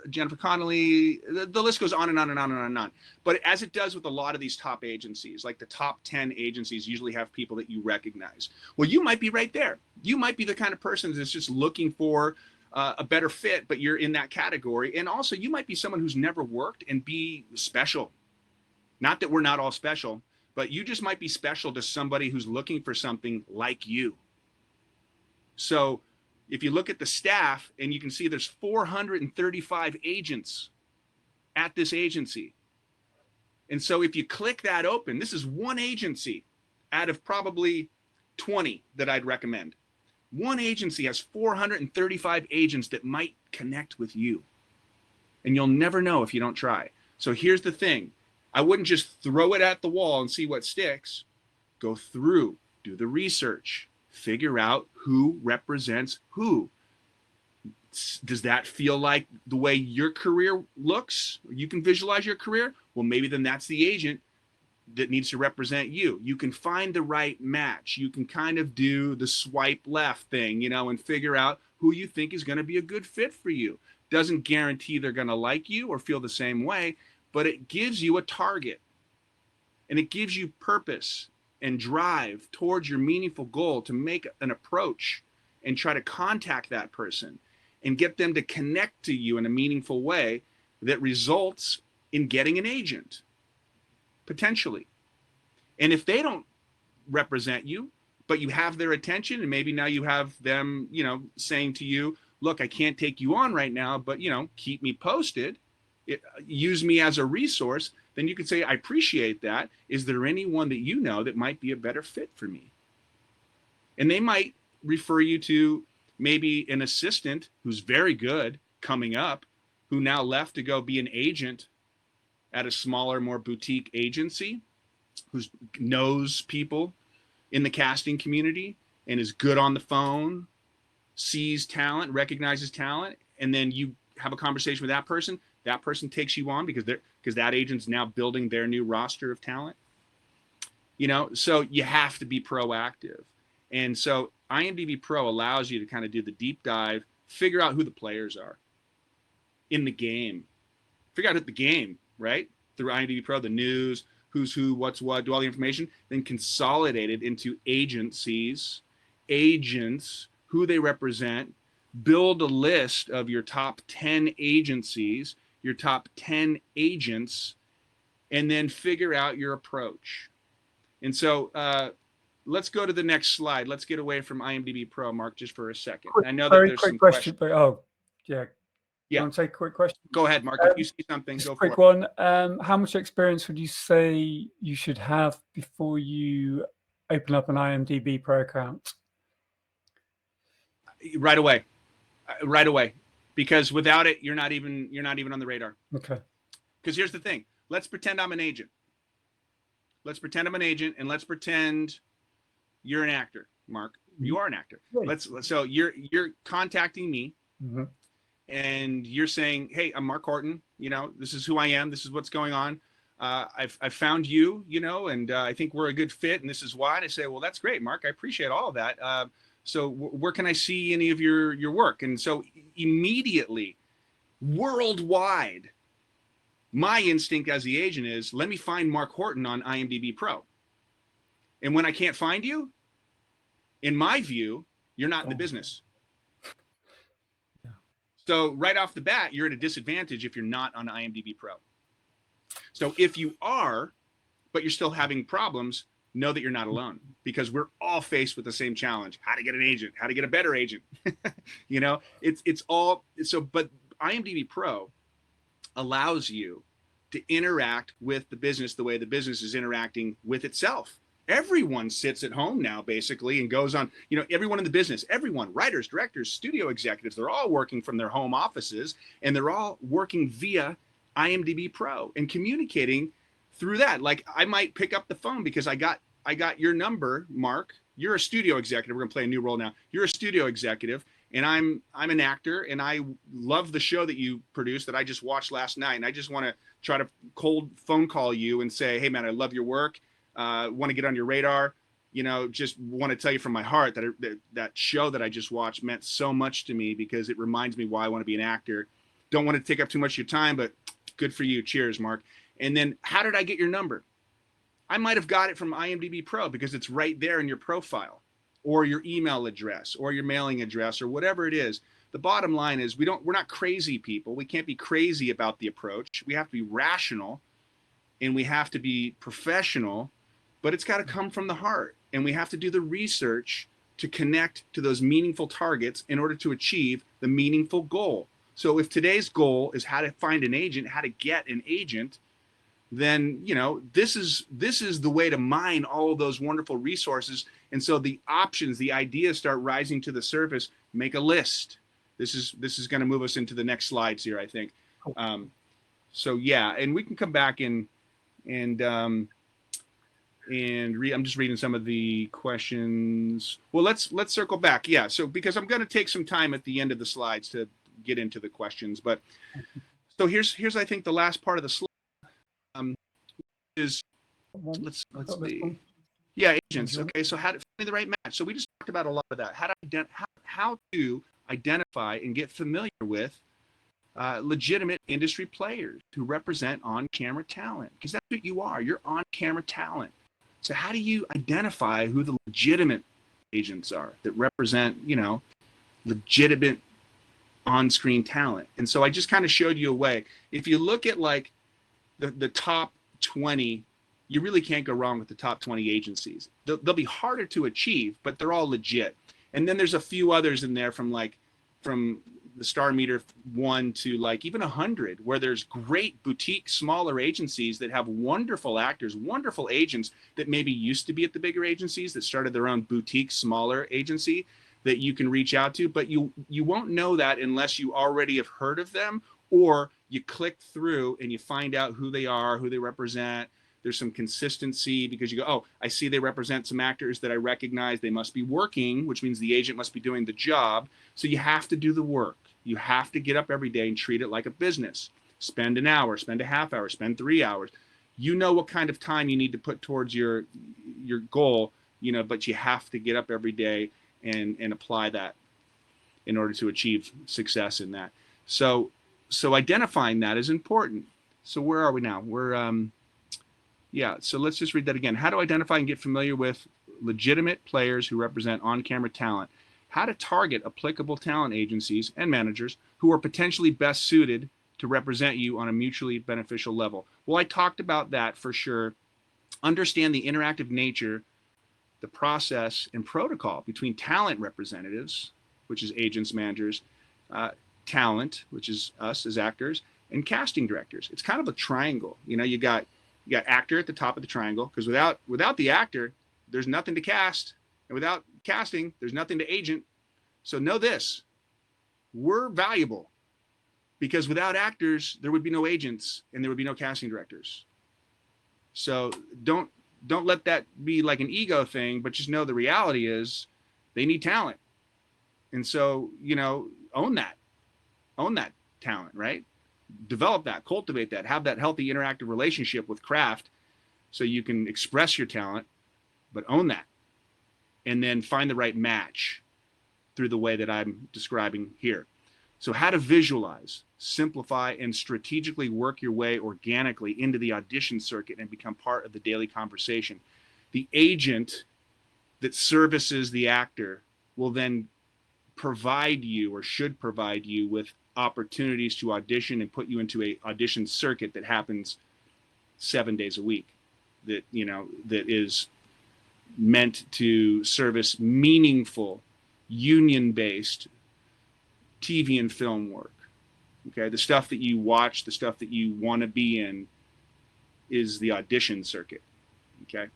Jennifer Connelly. The list goes on and on and on and on and on. But as it does with a lot of these top agencies, like the top 10 agencies usually have people that you recognize. Well, you might be right there. You might be the kind of person that's just looking for a better fit, but you're in that category. And also, you might be someone who's never worked and be special. Not that we're not all special, but you just might be special to somebody who's looking for something like you. So if you look at the staff, and you can see there's 435 agents at this agency. And so if you click that open, this is one agency out of probably 20 that I'd recommend. One agency has 435 agents that might connect with you. And you'll never know if you don't try. So here's the thing. I wouldn't just throw it at the wall and see what sticks. Go through, do the research, figure out who represents who. Does that feel like the way your career looks? You can visualize your career? Well, maybe then that's the agent that needs to represent you. You can find the right match. You can kind of do the swipe left thing, you know, and figure out who you think is going to be a good fit for you. Doesn't guarantee they're going to like you or feel the same way, but it gives you a target, and it gives you purpose and drive towards your meaningful goal to make an approach and try to contact that person and get them to connect to you in a meaningful way that results in getting an agent, potentially. And if they don't represent you, but you have their attention, and maybe now you have them, you know, saying to you, look, I can't take you on right now, but, you know, keep me posted, use me as a resource, then you could say, I appreciate that. Is there anyone that you know that might be a better fit for me? And they might refer you to maybe an assistant who's very good coming up, who now left to go be an agent at a smaller, more boutique agency, who knows people in the casting community and is good on the phone, sees talent, recognizes talent, and then you have a conversation with that person. That person takes you on because that agent's now building their new roster of talent. You know, so you have to be proactive. And so IMDb Pro allows you to kind of do the deep dive, figure out who the players are in the game, figure out the game, right? Through IMDb Pro, the news, who's who, what's what, do all the information, then consolidate it into agencies, agents, who they represent, build a list of your top 10 agencies, your top 10 agents, and then figure out your approach. And so let's go to the next slide. Let's get away from IMDb Pro, Mark, just for a second. I know that there's some questions. But, oh, yeah. Yeah. Want to take a quick question? Go ahead, Mark. If you see something, go for it. Quick one. How much experience would you say you should have before you open up an IMDb Pro account? Right away. Right away. Because without it, you're not even on the radar. Okay. Because here's the thing. Let's pretend I'm an agent. Let's pretend I'm an agent, and let's pretend you're an actor, Mark. You are an actor. Right. So you're contacting me. Mm-hmm. And you're saying, hey, I'm Mark Horton, you know, this is who I am, this is what's going on. I've found you, you know, and I think we're a good fit, and this is why. And I say, well, that's great, Mark. I appreciate all of that. So where can I see any of your work? And so immediately, worldwide, my instinct as the agent is, let me find Mark Horton on IMDb Pro. And when I can't find you, in my view, you're not in the business. So right off the bat, you're at a disadvantage if you're not on IMDb Pro. So if you are, but you're still having problems, know that you're not alone, because we're all faced with the same challenge: how to get an agent, how to get a better agent. You know, it's all so. But IMDb Pro allows you to interact with the business the way the business is interacting with itself. Everyone sits at home now, basically, and goes on, you know, everyone in the business, everyone, writers, directors, studio executives, they're all working from their home offices, and they're all working via IMDb Pro and communicating through that. Like, I might pick up the phone because I got your number, Mark. You're a studio executive. We're gonna play a new role now. You're a studio executive, and I'm an actor, and I love the show that you produced that I just watched last night, and I just want to try to cold phone call you and say, hey man, I love your work. Want to get on your radar, you know, just want to tell you from my heart that show that I just watched meant so much to me because it reminds me why I want to be an actor. Don't want to take up too much of your time, but good for you. Cheers, Mark. And then how did I get your number? I might have got it from IMDb Pro because it's right there in your profile, or your email address, or your mailing address, or whatever it is. The bottom line is we're not crazy people. We can't be crazy about the approach. We have to be rational, and we have to be professional. But it's got to come from the heart, and we have to do the research to connect to those meaningful targets in order to achieve the meaningful goal. So if today's goal is how to find an agent, how to get an agent, then, you know, this is the way to mine all of those wonderful resources. And so the options, the ideas start rising to the surface. Make a list. This is going to move us into the next slides here, I think. So yeah, and we can come back and I'm just reading some of the questions. Well, let's circle back. Yeah. So because I'm going to take some time at the end of the slides to get into the questions, but so here's I think the last part of the slide is one. let's Got this see. one. Yeah, agents. Enjoy. Okay, so how to find the right match. So we just talked about a lot of that. How to identify and get familiar with legitimate industry players who represent on-camera talent, because that's what you are. You're on-camera talent. So how do you identify who the legitimate agents are that represent, legitimate on-screen talent? And so I just kind of showed you a way. If you look at like the top 20, you really can't go wrong with the top 20 agencies. They'll be harder to achieve, but they're all legit. And then there's a few others in there from the star meter 1 to like even 100, where there's great boutique smaller agencies that have wonderful actors, wonderful agents that maybe used to be at the bigger agencies that started their own boutique smaller agency that you can reach out to. But you won't know that unless you already have heard of them, or you click through and you find out who they are, who they represent. There's some consistency because you go, oh, I see they represent some actors that I recognize. They must be working, which means the agent must be doing the job. So you have to do the work. You have to get up every day and treat it like a business. Spend an hour, spend a half hour, spend 3 hours. You know what kind of time you need to put towards your goal, but you have to get up every day and apply that in order to achieve success in that. So identifying that is important. So where are we now? So let's just read that again. How to identify and get familiar with legitimate players who represent on-camera talent. How to target applicable talent agencies and managers who are potentially best suited to represent you on a mutually beneficial level. Well, I talked about that for sure. Understand the interactive nature, the process, and protocol between talent representatives, which is agents, managers, talent, which is us as actors, and casting directors. It's kind of a triangle. You got actor at the top of the triangle, because without the actor, there's nothing to cast, and without casting, there's nothing to agent. So know this: we're valuable, because without actors, there would be no agents and there would be no casting directors. So don't let that be like an ego thing, but just know the reality is they need talent. And so, own that talent, right? Develop that, cultivate that, have that healthy interactive relationship with craft so you can express your talent, but own that. And then find the right match through the way that I'm describing here. So how to visualize, simplify, and strategically work your way organically into the audition circuit and become part of the daily conversation. The agent that services the actor will then provide you, or should provide you, with opportunities to audition and put you into a audition circuit that happens 7 days a week, that is meant to service meaningful union-based TV and film work. Okay, the stuff that you watch, the stuff that you want to be in, is the audition circuit. Okay,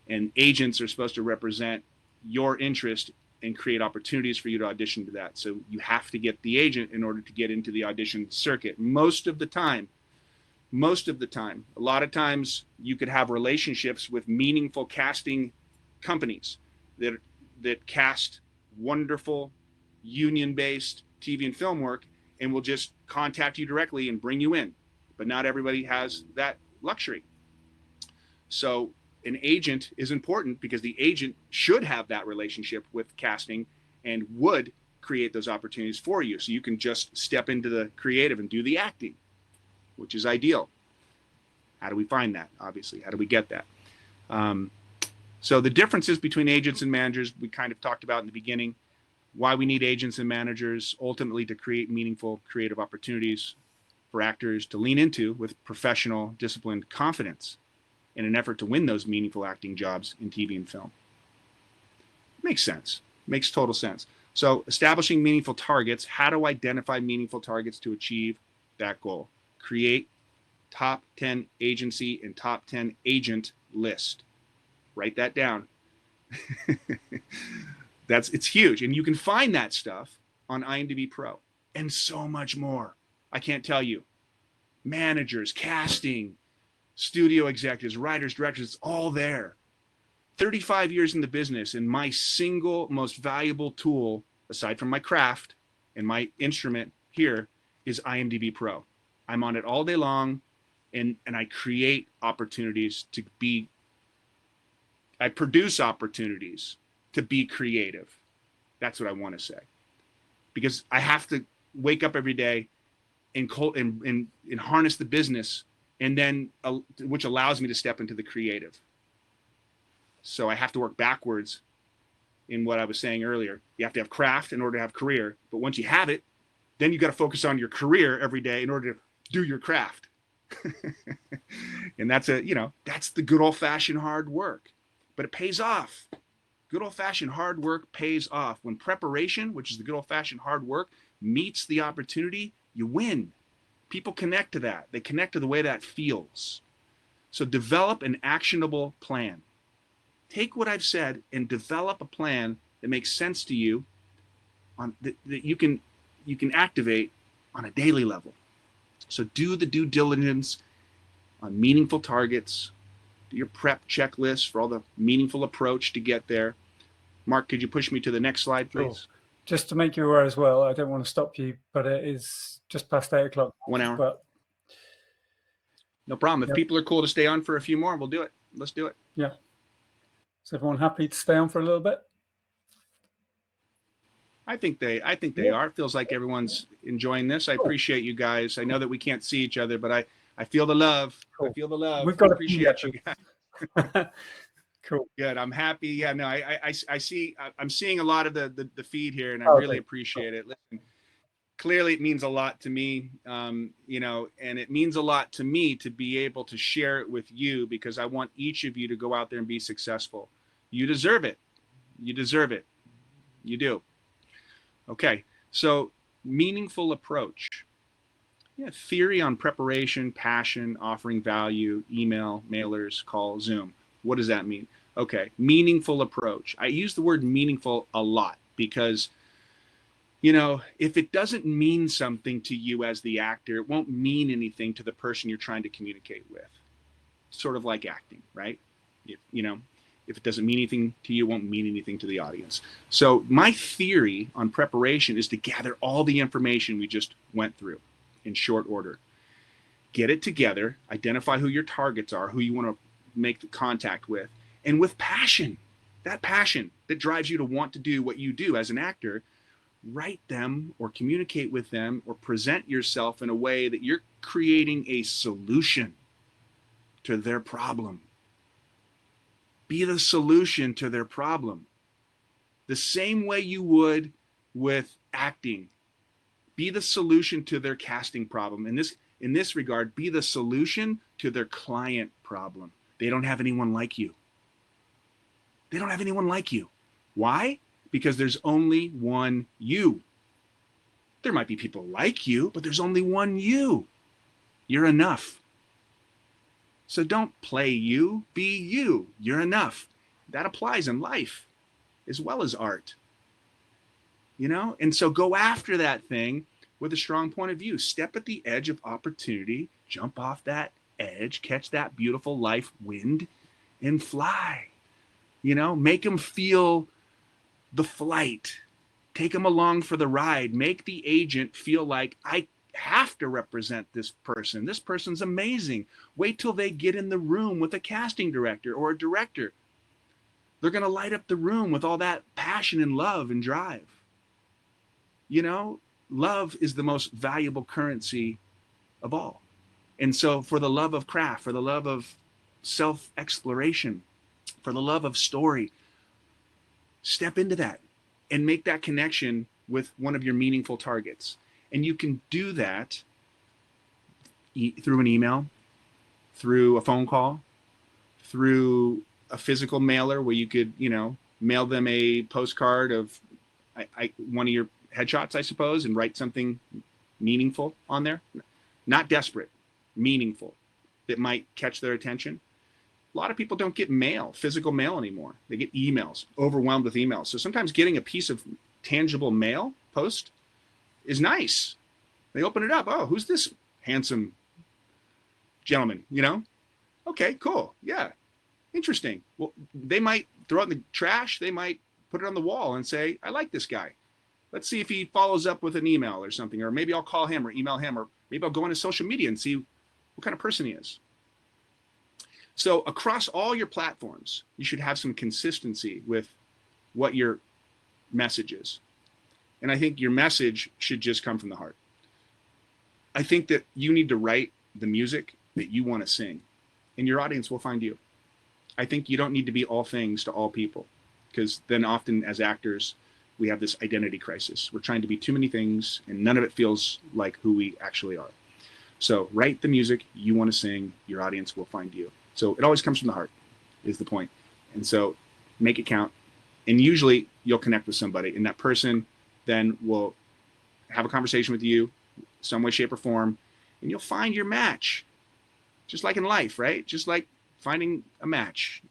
and agents are supposed to represent your interest and create opportunities for you to audition to that. So you have to get the agent in order to get into the audition circuit. Most of the time, a lot of times you could have relationships with meaningful casting companies that cast wonderful union-based TV and film work and will just contact you directly and bring you in. But not everybody has that luxury. So an agent is important, because the agent should have that relationship with casting and would create those opportunities for you. So you can just step into the creative and do the acting, which is ideal. How do we find that? Obviously, how do we get that? So the differences between agents and managers, we kind of talked about in the beginning. Why we need agents and managers, ultimately to create meaningful creative opportunities for actors to lean into with professional, disciplined confidence in an effort to win those meaningful acting jobs in TV and film. Makes sense. Makes total sense. So establishing meaningful targets. How to identify meaningful targets to achieve that goal. Create top 10 agency and top 10 agent list. Write that down. It's huge. And you can find that stuff on IMDb Pro and so much more. I can't tell you. Managers, casting, studio executives, writers, directors, it's all there. 35 years in the business, and my single most valuable tool, aside from my craft and my instrument here, is IMDb Pro. I'm on it all day long, and I create opportunities to be I produce opportunities to be creative. That's what I want to say. Because I have to wake up every day and harness the business, and then which allows me to step into the creative. So I have to work backwards in what I was saying earlier. You have to have craft in order to have career. But once you have it, then you got to focus on your career every day in order to do your craft. And that's that's the good old fashioned hard work, but it pays off. Good old fashioned hard work pays off. When preparation, which is the good old fashioned hard work, meets the opportunity, you win. People connect to that. They connect to the way that feels. So develop an actionable plan. Take what I've said and develop a plan that makes sense to you, that you can activate on a daily level. So do the due diligence on meaningful targets. Do your prep checklist for all the meaningful approach to get there. Mark, could you push me to the next slide, please? Sure. Just to make you aware as well, I don't want to stop you, but it is just past 8 o'clock. 1 hour. But no problem. If people are cool to stay on for a few more, we'll do it. Let's do it. Yeah. Is everyone happy to stay on for a little bit? I think they are. It feels like everyone's enjoying this. I appreciate you guys. I know that we can't see each other, but I feel the love. Cool. I feel the love. We've got to appreciate you guys. Cool. Good. I'm happy. Yeah, no, I'm seeing a lot of the feed here, and I really appreciate it. Listen, clearly it means a lot to me, and it means a lot to me to be able to share it with you, because I want each of you to go out there and be successful. You deserve it. You deserve it. You do. Okay. So meaningful approach. Yeah. Theory on preparation, passion, offering value, email, mailers, call, Zoom. What does that mean? Okay. Meaningful approach. I use the word meaningful a lot because, if it doesn't mean something to you as the actor, it won't mean anything to the person you're trying to communicate with. Sort of like acting, right? If it doesn't mean anything to you, it won't mean anything to the audience. So my theory on preparation is to gather all the information we just went through in short order. Get it together, identify who your targets are, who you want to make the contact with, and with passion, that passion that drives you to want to do what you do as an actor, write them or communicate with them or present yourself in a way that you're creating a solution to their problem. Be the solution to their problem. The same way you would with acting. Be the solution to their casting problem. In this regard, be the solution to their client problem. They don't have anyone like you. They don't have anyone like you. Why? Because there's only one you. There might be people like you, but there's only one you. You're enough. So don't play you, be you. You're enough. That applies in life as well as art. And so go after that thing with a strong point of view. Step at the edge of opportunity, jump off that edge, catch that beautiful life wind and fly. Make them feel the flight. Take them along for the ride. Make the agent feel like, I have to represent this person. This person's amazing. Wait till they get in the room with a casting director or a director. They're going to light up the room with all that passion and love and drive. Love is the most valuable currency of all. And so for the love of craft, for the love of self-exploration, for the love of story, step into that and make that connection with one of your meaningful targets. And you can do that through an email, through a phone call, through a physical mailer where you could, mail them a postcard of one of your headshots, I suppose, and write something meaningful on there. Not desperate, meaningful, that might catch their attention. A lot of people don't get physical mail anymore. They get emails, overwhelmed with emails. So sometimes getting a piece of tangible mail post is nice. They open it up. Oh, who's this handsome gentleman? Okay, cool. Yeah. Interesting. Well, they might throw it in the trash. They might put it on the wall and say, I like this guy. Let's see if he follows up with an email or something, or maybe I'll call him or email him, or maybe I'll go on his social media and see what kind of person he is. So across all your platforms, you should have some consistency with what your message is. And I think your message should just come from the heart. I think that you need to write the music that you want to sing, and your audience will find you. I think you don't need to be all things to all people, because then often as actors, we have this identity crisis. We're trying to be too many things, and none of it feels like who we actually are. So write the music you want to sing, your audience will find you. So it always comes from the heart, is the point. And so make it count. And usually you'll connect with somebody, and that person then will have a conversation with you, some way, shape, or form, and you'll find your match. Just like in life, right? Just like finding a match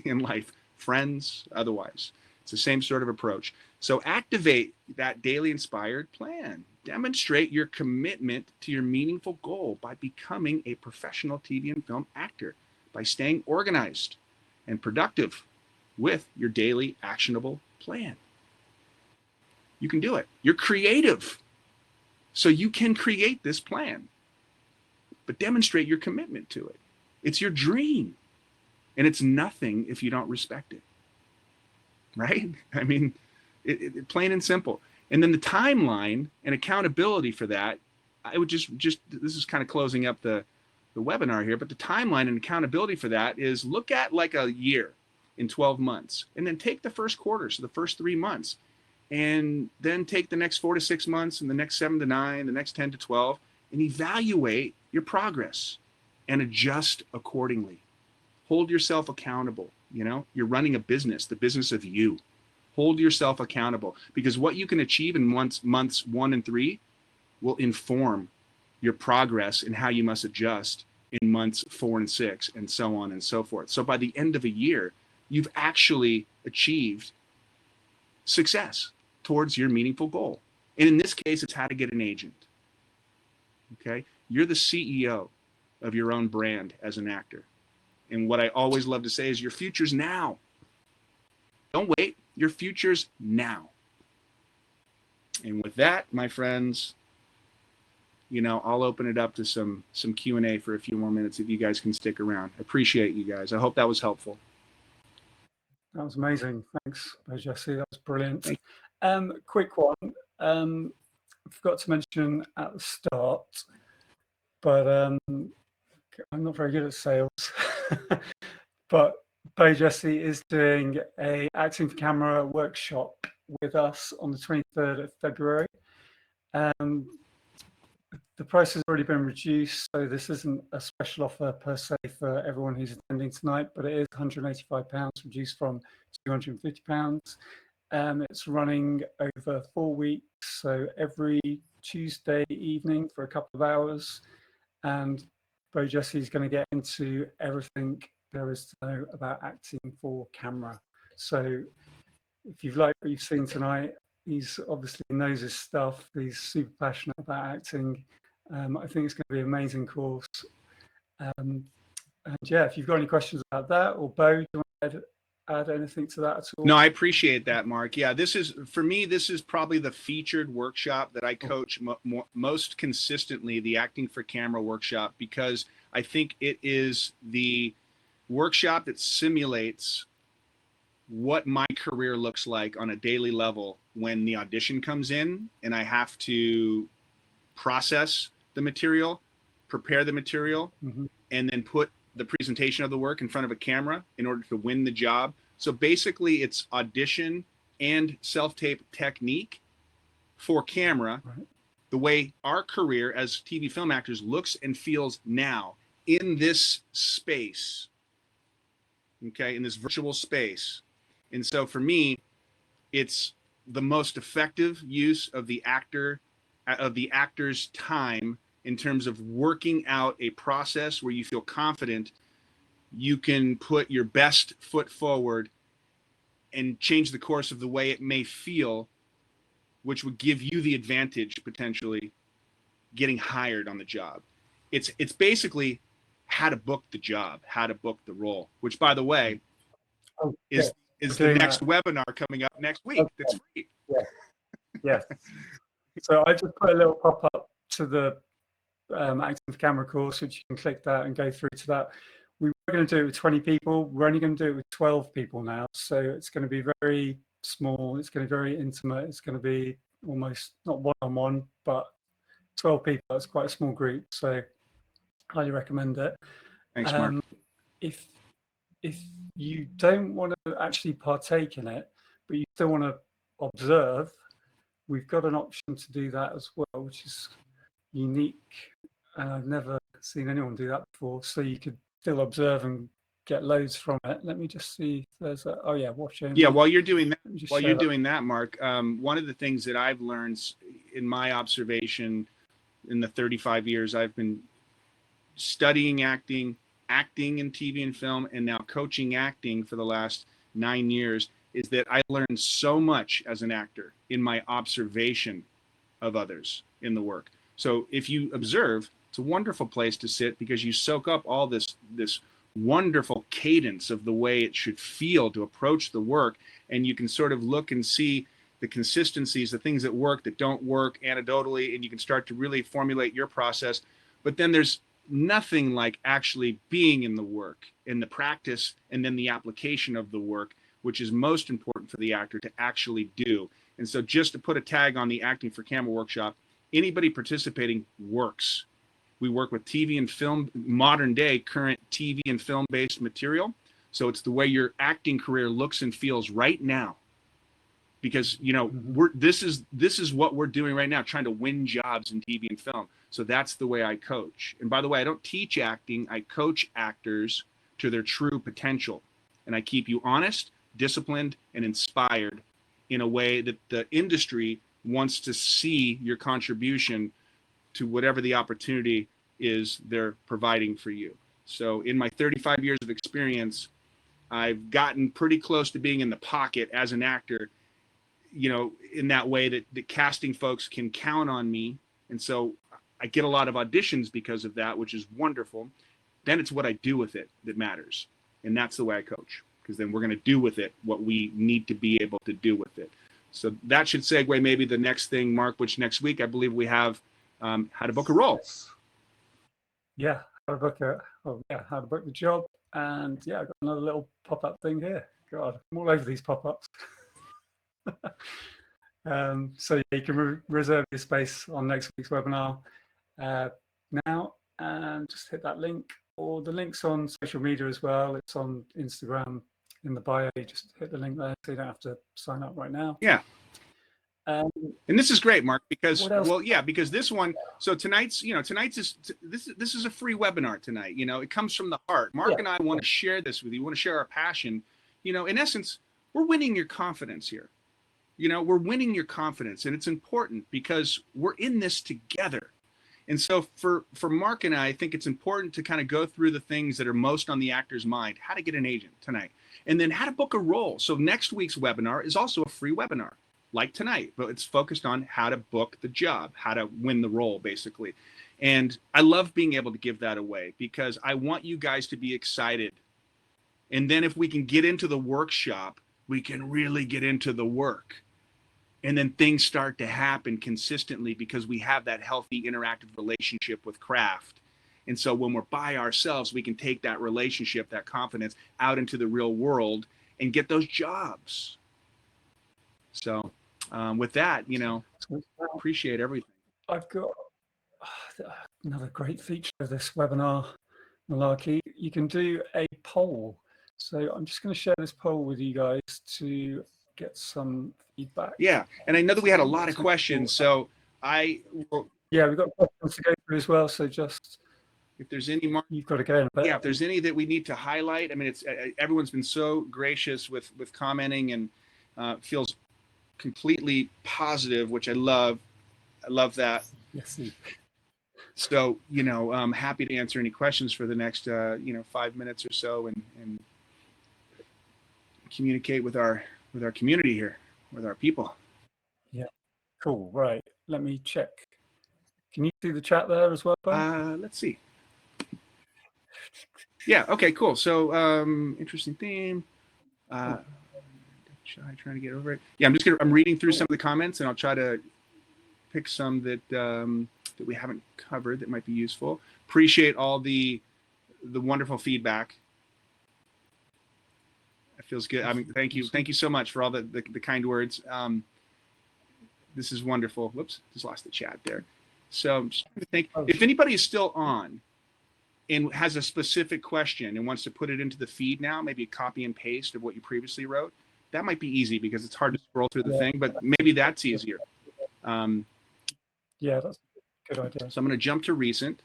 in life, friends, otherwise. It's the same sort of approach. So activate that daily inspired plan. Demonstrate your commitment to your meaningful goal by becoming a professional TV and film actor, by staying organized and productive with your daily actionable plan. You can do it. You're creative, so you can create this plan, but demonstrate your commitment to it. It's your dream, and it's nothing if you don't respect it, right? I mean, plain and simple. And then the timeline and accountability for that, I would just this is kind of closing up the webinar here, but the timeline and accountability for that is look at like a year in 12 months, and then take the first quarter, so the first 3 months, and then take the next 4 to 6 months, and the next 7 to 9, the next 10 to 12, and evaluate your progress and adjust accordingly. Hold yourself accountable. You know, you're running a business, the business of you. Hold yourself accountable, because what you can achieve in months 1 and 3 will inform your progress and how you must adjust in months 4 and 6, and so on and so forth. So by the end of a year, you've actually achieved success towards your meaningful goal. And in this case, it's how to get an agent. Okay? You're the CEO of your own brand as an actor. And what I always love to say is your future's now. Don't wait. Your future's now. And with that, my friends, you know, I'll open it up to some Q&A for a few more minutes if you guys can stick around. I appreciate you guys. I hope that was helpful. That was amazing. Thanks, BoJesse. That was brilliant. Quick one. I forgot to mention at the start, but I'm not very good at sales. But BoJesse is doing a acting for camera workshop with us on the 23rd of February. The price has already been reduced, so this isn't a special offer per se for everyone who's attending tonight, but it is £185, reduced from £250. It's running over 4 weeks, so every Tuesday evening for a couple of hours, and BoJesse is going to get into everything there is to know about acting for camera. So if you've liked what you've seen tonight, he's obviously knows his stuff. He's super passionate about acting. I think it's going to be an amazing course. And yeah, if you've got any questions about that, or Bo, do you want to add anything to that at all? No, I appreciate that, Mark. Yeah, this is, for me, this is probably the featured workshop that I coach most consistently, the Acting for Camera workshop, because I think it is the workshop that simulates what my career looks like on a daily level when the audition comes in and I have to process the material, prepare the material, and then put the presentation of the work in front of a camera in order to win the job. So basically it's audition and self-tape technique for camera, the way our career as TV film actors looks and feels now in this space, okay, in this virtual space. And so for me, it's the most effective use of the actor's time in terms of working out a process where you feel confident you can put your best foot forward and change the course of the way it may feel, which would give you the advantage potentially getting hired on the job. It's basically how to book the job, how to book the role, which, by the way, is the next webinar coming up next week. That's free. Yeah. So I just put a little pop-up to the Acting for Camera course, which you can click that and go through to that. we were going to do it with 20 people. We're only going to do it with 12 people now. So it's going to be very small. It's going to be very intimate. It's going to be almost not one-on-one, but 12 people. That's quite a small group. So highly recommend it. Thanks, Mark. If you don't want to actually partake in it, but you still want to observe, we've got an option to do that as well, which is unique. And I've never seen anyone do that before. So you could still observe and get loads from it. Let me just see if there's a, oh yeah, watching. Yeah, while you're doing that, Mark, one of the things that I've learned in my observation in the 35 years I've been studying acting in TV and film, and now coaching acting for the last 9 years, is that I learned so much as an actor in my observation of others in the work. So if you observe, it's a wonderful place to sit because you soak up all this wonderful cadence of the way it should feel to approach the work, and you can sort of look and see the consistencies, the things that work, that don't work anecdotally, and you can start to really formulate your process. But then there's nothing like actually being in the work, in the practice, and then the application of the work, which is most important for the actor to actually do. And so just to put a tag on the Acting for Camera workshop, anybody participating works. We work with TV and film, modern day, current TV and film based material. So it's the way your acting career looks and feels right now. Because, you know, this is what we're doing right now, trying to win jobs in TV and film. So that's the way I coach. And by the way, I don't teach acting. I coach actors to their true potential. And I keep you honest, disciplined, and inspired in a way that the industry wants to see your contribution to whatever the opportunity is they're providing for you. So in my 35 years of experience, I've gotten pretty close to being in the pocket as an actor, you know, in that way that the casting folks can count on me. And so I get a lot of auditions because of that, which is wonderful. Then it's what I do with it that matters. And that's the way I coach, because then we're going to do with it what we need to be able to do with it. So that should segue maybe the next thing, Mark, which next week I believe we have how to book a role. Yeah, how to book the job. And yeah, I've got another little pop-up thing here. God, I'm all over these pop-ups. So yeah, you can reserve your space on next week's webinar now, and just hit that link, or the link's on social media as well. It's on Instagram in the bio. Just hit the link there, so you don't have to sign up right now. Yeah. And this is great, Mark, because because this one, so this is a free webinar tonight. You know, it comes from the heart. Mark and I want to share this with you. We want to share our passion. You know, in essence, we're winning your confidence here. You know, we're winning your confidence, and it's important because we're in this together. And so for Mark and I think it's important to kind of go through the things that are most on the actor's mind, how to get an agent tonight, and then how to book a role. So next week's webinar is also a free webinar like tonight, but it's focused on how to book the job, how to win the role, basically. And I love being able to give that away because I want you guys to be excited. And then if we can get into the workshop, we can really get into the work. And then things start to happen consistently because we have that healthy interactive relationship with craft. And so when we're by ourselves, we can take that relationship, that confidence out into the real world and get those jobs. So with that, you know, appreciate everything. I've got another great feature of this webinar, Malarkey. You can do a poll. So I'm just going to share this poll with you guys to get some feedback. Yeah, and I know that we had a lot of questions, so we've got questions to go through as well. So just if there's any more, you've got to go in. Yeah, if there's any that we need to highlight, I mean, it's everyone's been so gracious with commenting and feels completely positive, which I love. I love that. Yes. So you know, I'm happy to answer any questions for the next 5 minutes or so, and communicate with our community here, with our people. Yeah, cool. Right, let me check. Can you see the chat there as well, Ben? Let's see. Yeah, okay, cool. So interesting theme. Trying to get over it. Yeah, I'm reading through some of the comments, and I'll try to pick some that we haven't covered that might be useful. Appreciate all the the wonderful feedback. It feels good. I mean, thank you so much for all the kind words. This is wonderful. Whoops, just lost the chat there. So I'm just trying to think if anybody is still on and has a specific question and wants to put it into the feed now, maybe a copy and paste of what you previously wrote. That might be easy because it's hard to scroll through the thing, but maybe that's easier. Yeah, that's a good idea. So I'm going to jump to recent.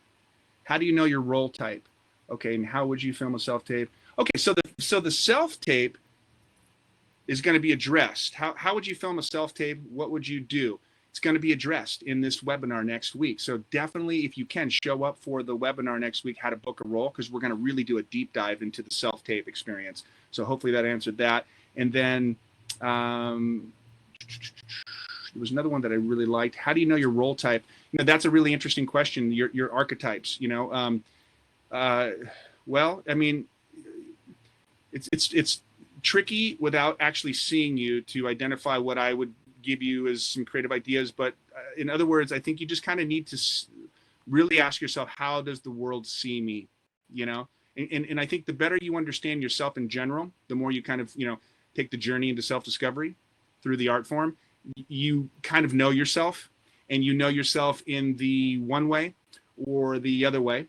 How do you know your role type? Okay, and how would you film a self-tape? Okay, so the self-tape is going to be addressed. How would you film a self-tape? What would you do? It's going to be addressed in this webinar next week. So definitely, if you can, show up for the webinar next week, how to book a role, because we're going to really do a deep dive into the self-tape experience. So hopefully that answered that. And then there was another one that I really liked. How do you know your role type? You know, that's a really interesting question. Your archetypes. You know, well, I mean, it's tricky without actually seeing you to identify what I would give you as some creative ideas. But in other words, I think you just kind of need to really ask yourself, how does the world see me? You know, and I think the better you understand yourself in general, the more you kind of, you know, take the journey into self-discovery through the art form, you kind of know yourself, and you know yourself in the one way or the other way.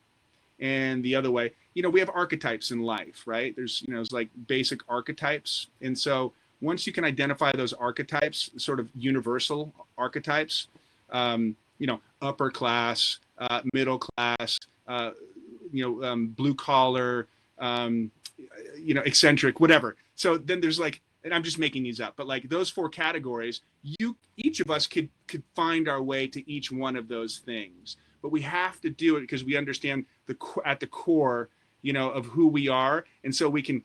And the other way, you know, we have archetypes in life, right? There's, you know, it's like basic archetypes. And so once you can identify those archetypes, sort of universal archetypes, you know, upper class, middle class, blue collar, you know, eccentric, whatever. So then there's like, and I'm just making these up, but like those four categories, each of us could find our way to each one of those things. But we have to do it because we understand at the core, you know, of who we are, and so we can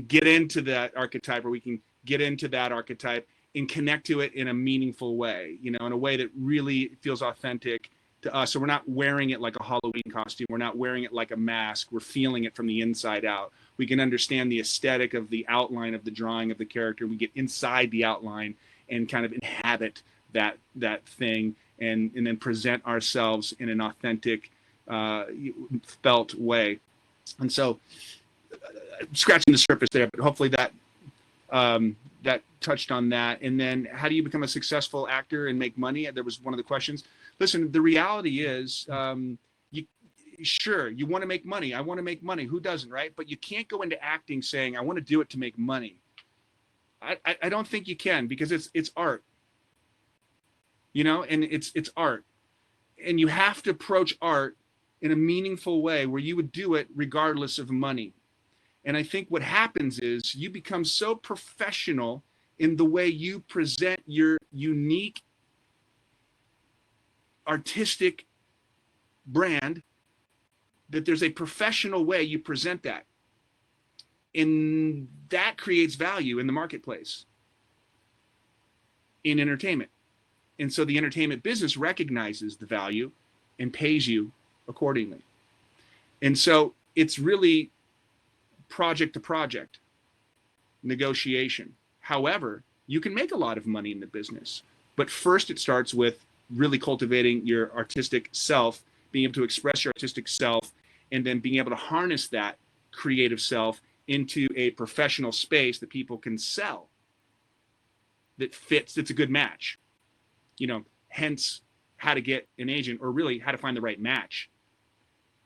get into that archetype, or we can get into that archetype and connect to it in a meaningful way, you know, in a way that really feels authentic to us. So we're not wearing it like a Halloween costume. We're not wearing it like a mask. We're feeling it from the inside out. We can understand the aesthetic of the outline of the drawing of the character. We get inside the outline and kind of inhabit that thing, and then present ourselves in an authentic, felt way. And so, scratching the surface there, but hopefully that that touched on that. And then, how do you become a successful actor and make money? There was one of the questions. Listen, the reality is, sure, you want to make money. I want to make money. Who doesn't, right? But you can't go into acting saying, I want to do it to make money. I don't think you can, because it's art. You know, and it's art. And you have to approach art in a meaningful way where you would do it regardless of money. And I think what happens is you become so professional in the way you present your unique artistic brand that there's a professional way you present that. And that creates value in the marketplace, in entertainment. And so the entertainment business recognizes the value and pays you accordingly. And so it's really project to project negotiation. However, you can make a lot of money in the business, but first it starts with really cultivating your artistic self, being able to express your artistic self, and then being able to harness that creative self into a professional space that people can sell, that fits, that's a good match. You know, hence how to get an agent, or really how to find the right match.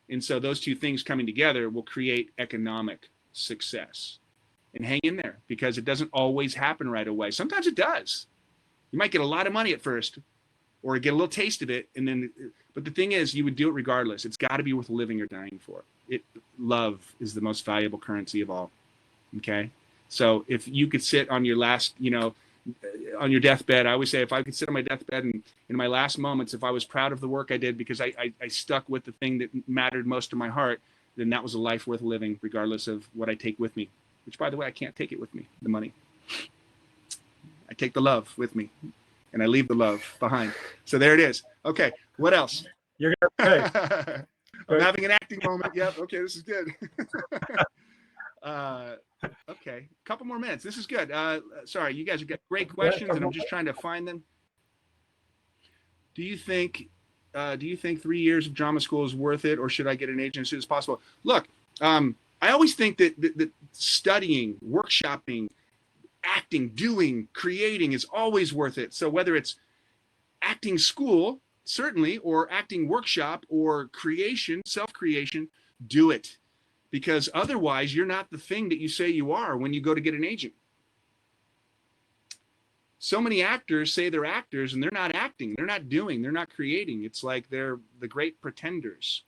And so those two things coming together will create economic success. And hang in there, because it doesn't always happen right away. Sometimes it does. You might get a lot of money at first, or get a little taste of it, and then, but the thing is, you would do it regardless. It's got to be worth living or dying for. Love is the most valuable currency of all. Okay? So if you could sit on your last, you know, on your deathbed, I always say, if I could sit on my deathbed and in my last moments, if I was proud of the work I did because I stuck with the thing that mattered most to my heart, then that was a life worth living, regardless of what I take with me. Which, by the way, I can't take it with me, the money. I take the love with me, and I leave the love behind. So there it is. Okay, what else? You're gonna pay. I'm having an acting moment. Yep. Okay, this is good. Okay, a couple more minutes. This is good. Sorry, you guys have got great questions, and I'm just trying to find them. Do you think 3 years of drama school is worth it, or should I get an agent as soon as possible? Look, I always think that studying, workshopping, acting, doing, creating is always worth it. So whether it's acting school, certainly, or acting workshop or creation, self-creation, do it. Because otherwise you're not the thing that you say you are when you go to get an agent. So many actors say they're actors and they're not acting, they're not doing, they're not creating. It's like they're the great pretenders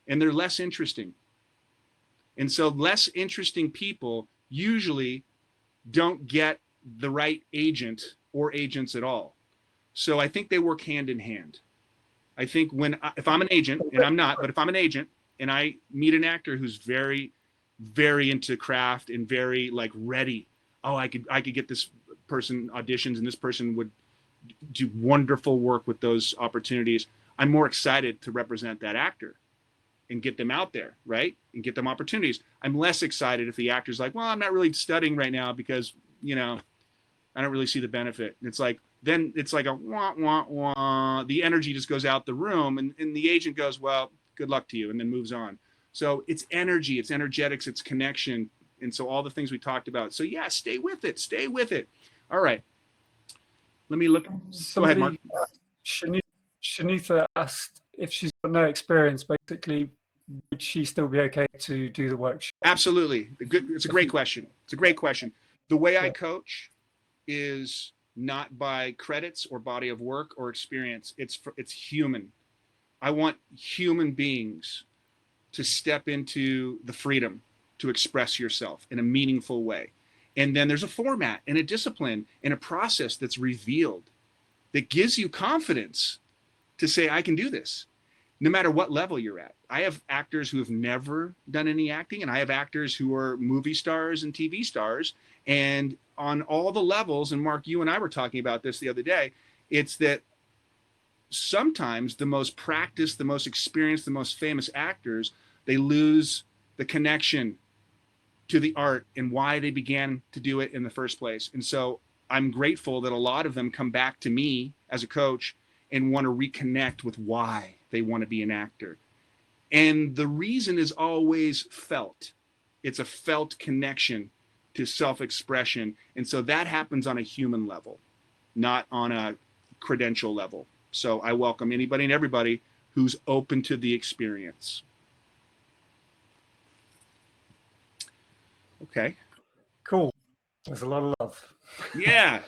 and they're less interesting. And so less interesting people usually don't get the right agent or agents at all. So I think they work hand in hand. I think if I'm an agent, and I'm not, but if I'm an agent and I meet an actor who's very, very into craft and very like ready, oh, I could get this person auditions and this person would do wonderful work with those opportunities. I'm more excited to represent that actor and get them out there, right? And get them opportunities. I'm less excited if the actor's like, well, I'm not really studying right now because, you know, I don't really see the benefit. And it's like, then it's like a wah, wah, wah. The energy just goes out the room and the agent goes, well, good luck to you, and then moves on. So it's energy, it's energetics, it's connection. And so all the things we talked about. So yeah, stay with it, stay with it. All right. Let me look. Somebody, go ahead, Mark. Shanitha asked if she's got no experience, basically, would she still be okay to do the workshop? Absolutely. It's a great question. It's a great question. The way I coach is not by credits or body of work or experience. It's human. I want human beings to step into the freedom to express yourself in a meaningful way. And then there's a format and a discipline and a process that's revealed that gives you confidence to say, I can do this, no matter what level you're at. I have actors who have never done any acting, and I have actors who are movie stars and TV stars. And on all the levels, and Mark, you and I were talking about this the other day, it's that sometimes the most practiced, the most experienced, the most famous actors, they lose the connection to the art and why they began to do it in the first place. And so I'm grateful that a lot of them come back to me as a coach and want to reconnect with why they want to be an actor. And the reason is always felt. It's a felt connection to self-expression. And so that happens on a human level, not on a credential level. So I welcome anybody and everybody who's open to the experience. Okay. Cool. There's a lot of love. Yeah.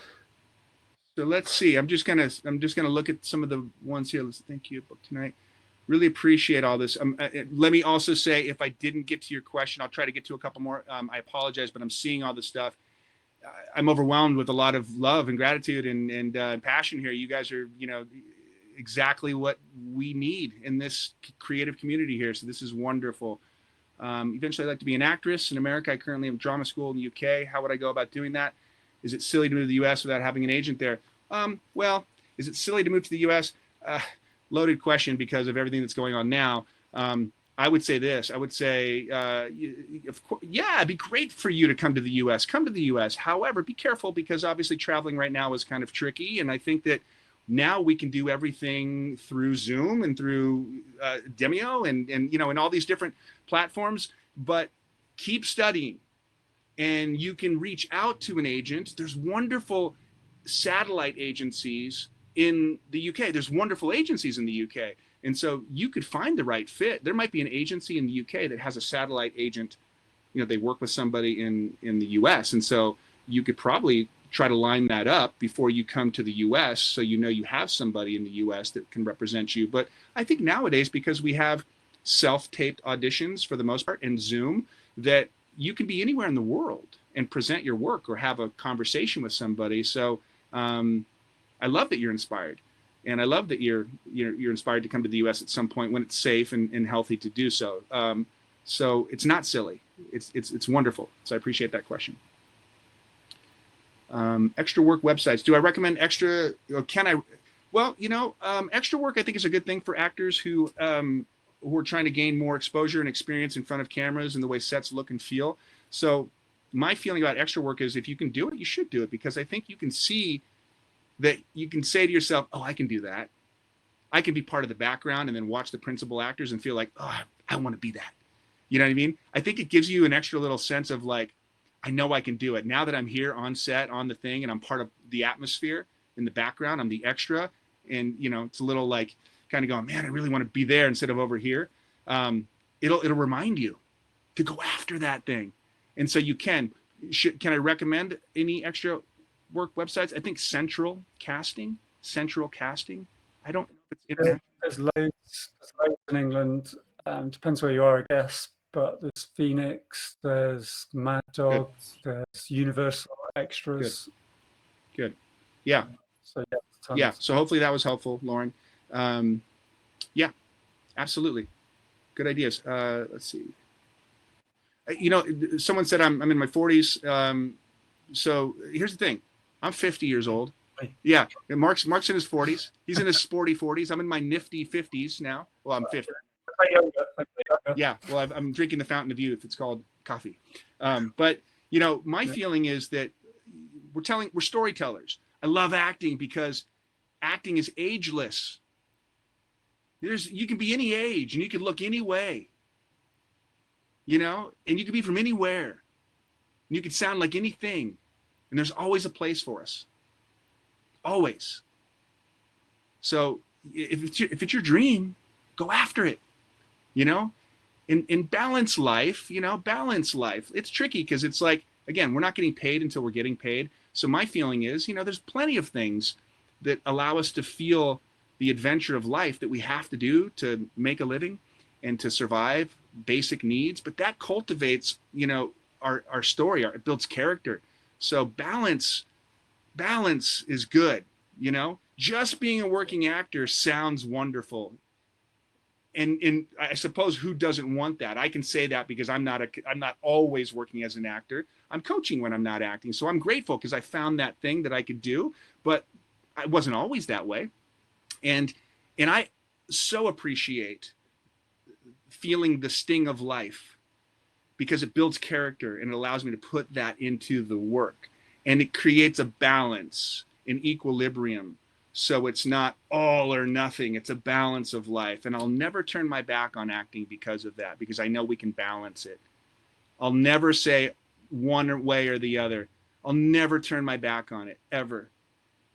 So let's see. I'm just gonna look at some of the ones here. Let's thank you book tonight. Really appreciate all this. Let me also say, if I didn't get to your question, I'll try to get to a couple more. I apologize, but I'm seeing all this stuff. I'm overwhelmed with a lot of love and gratitude and passion here. You guys are, exactly what we need in this creative community here. So this is wonderful. Eventually, I'd like to be an actress in America. I currently have drama school in the UK. How would I go about doing that? Is it silly to move to the US without having an agent there? Well, is it silly to move to the US? Loaded question because of everything that's going on now. I would say this. I would say, of course, yeah, it'd be great for you to come to the US. Come to the US. However, be careful because obviously traveling right now is kind of tricky. And I think that now we can do everything through Zoom and through Demio and all these different platforms. But keep studying. And you can reach out to an agent. There's wonderful satellite agencies in the UK. There's wonderful agencies in the UK. And so you could find the right fit. There might be an agency in the UK that has a satellite agent. They work with somebody in the US. And so you could probably try to line that up before you come to the US so you have somebody in the US that can represent you. But I think nowadays, because we have self-taped auditions for the most part and Zoom, that you can be anywhere in the world and present your work or have a conversation with somebody. So I love that you're inspired, and I love that you're inspired to come to the U.S. at some point when it's safe and healthy to do so. So it's not silly. It's wonderful. So I appreciate that question. Extra work websites. Do I recommend extra? Or can I? Well, extra work I think is a good thing for actors who are trying to gain more exposure and experience in front of cameras and the way sets look and feel. So my feeling about extra work is if you can do it, you should do it, because I think you can see that you can say to yourself, oh, I can do that. I can be part of the background and then watch the principal actors and feel like, oh, I want to be that. You know what I mean? I think it gives you an extra little sense of like, I know I can do it. Now that I'm here on set, on the thing, and I'm part of the atmosphere in the background, I'm the extra. And, you know, it's a little like kind of going, man, I really want to be there instead of over here. It'll remind you to go after that thing. And so you can I recommend any extra work websites? I think Central Casting. I don't know if it's international. There's loads in England. Depends where you are, I guess. But there's Phoenix, there's Mad Dog, there's Universal Extras. Good. Yeah. So yeah, tons. Yeah. So hopefully that was helpful, Lauren. Yeah, absolutely. Good ideas. Let's see. You know, someone said I'm in my 40s. So here's the thing. I'm 50 years old. Yeah. And Mark's in his 40s. He's in his sporty 40s. I'm in my nifty 50s now. Well, I'm 50. Yeah. Well, I'm drinking the fountain of youth. It's called coffee. But you know, my feeling is that we're storytellers. I love acting because acting is ageless. You can be any age and you can look any way. You know, and you can be from anywhere. And you can sound like anything. And there's always a place for us. Always. So if it's your dream, go after it. You know, and balance life, It's tricky because it's like, again, we're not getting paid until we're getting paid. So my feeling is, you know, there's plenty of things that allow us to feel the adventure of life that we have to do to make a living and to survive basic needs. But that cultivates, you know, our story, it builds character. So balance is good, you know. Just being a working actor sounds wonderful. And I suppose who doesn't want that? I can say that because I'm not always working as an actor. I'm coaching when I'm not acting. So I'm grateful because I found that thing that I could do, but I wasn't always that way. And I so appreciate feeling the sting of life because it builds character and it allows me to put that into the work. And it creates a balance, an equilibrium. So it's not all or nothing. It's a balance of life. And I'll never turn my back on acting because of that, because I know we can balance it. I'll never say one way or the other. I'll never turn my back on it, ever.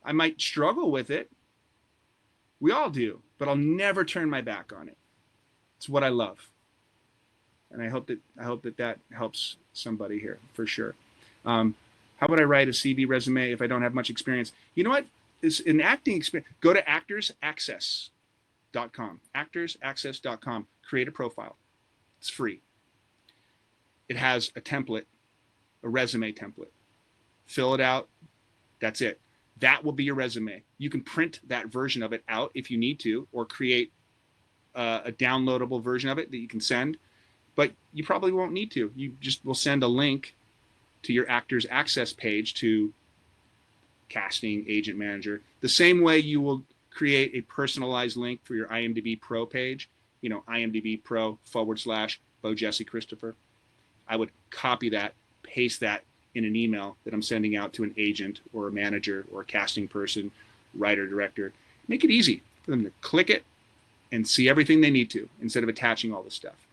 I might struggle with it. We all do, but I'll never turn my back on it. It's what I love. And I hope that helps somebody here for sure. How would I write a CV resume if I don't have much experience? You know what? Is an acting experience. Go to actorsaccess.com. Actorsaccess.com. Create a profile. It's free. It has a template, a resume template. Fill it out. That's it. That will be your resume. You can print that version of it out if you need to, or create a downloadable version of it that you can send. But you probably won't need to. You just will send a link to your Actors Access page to casting, agent, manager. The same way you will create a personalized link for your IMDb Pro page, you know, IMDb Pro /BoJesse Christopher. I would copy that, paste that in an email that I'm sending out to an agent or a manager or a casting person, writer, director. Make it easy for them to click it and see everything they need to instead of attaching all this stuff.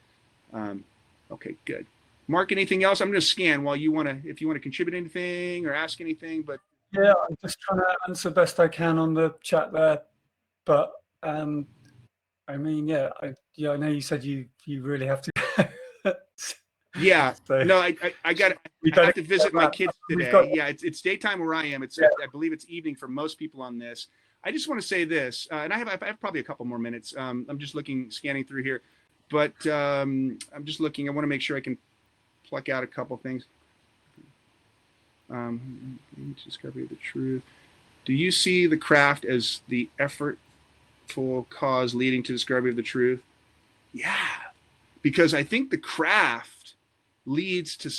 Okay, good. Mark, anything else? I'm going to scan while if you want to contribute anything or ask anything, but yeah, I'm just trying to answer best I can on the chat there. But I mean, yeah, I know you said you really have to go. Yeah, so, no, I have to visit my kids today. Yeah, it's daytime where I am. I believe it's evening for most people on this. I just want to say this, and I have probably a couple more minutes. I'm just scanning through here, but I'm just looking. I want to make sure I can pluck out a couple things. Discovery of the truth. Do you see the craft as the effortful cause leading to discovery of the truth? Yeah, because I think the craft leads to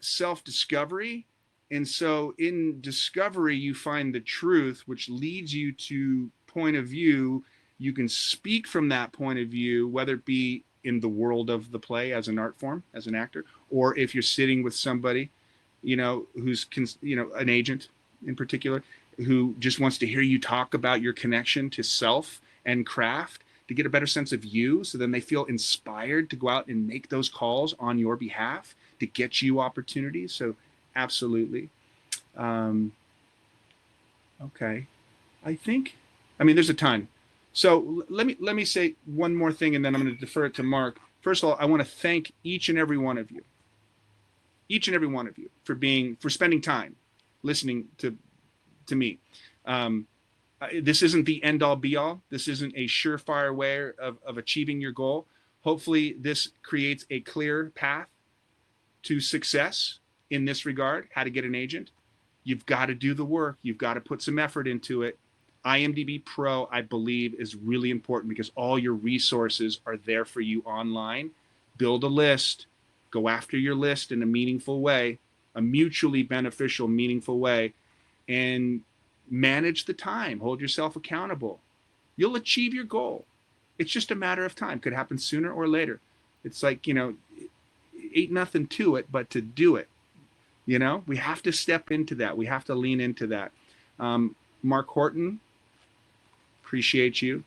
self-discovery. And so in discovery, you find the truth, which leads you to point of view. You can speak from that point of view, whether it be in the world of the play as an art form, as an actor, or if you're sitting with somebody, you know, who's, you know, an agent in particular, who just wants to hear you talk about your connection to self and craft. to get a better sense of you, so then they feel inspired to go out and make those calls on your behalf to get you opportunities. So absolutely. Okay. I mean, there's a ton. So let me say one more thing, and then I'm going to defer it to Mark. First of all, I want to thank each and every one of you for spending time listening to me. This isn't the end all be all. This isn't a surefire way of achieving your goal. Hopefully this creates a clear path to success in this regard, how to get an agent. You've got to do the work. You've got to put some effort into it. IMDb Pro, I believe, is really important because all your resources are there for you online. Build a list. Go after your list in a meaningful way, a mutually beneficial, meaningful way, and manage the time. Hold yourself accountable. You'll achieve your goal. It's just a matter of time. Could happen sooner or later. It's like, ain't nothing to it but to do it. We have to step into that. We have to lean into that. Mark Horton, appreciate you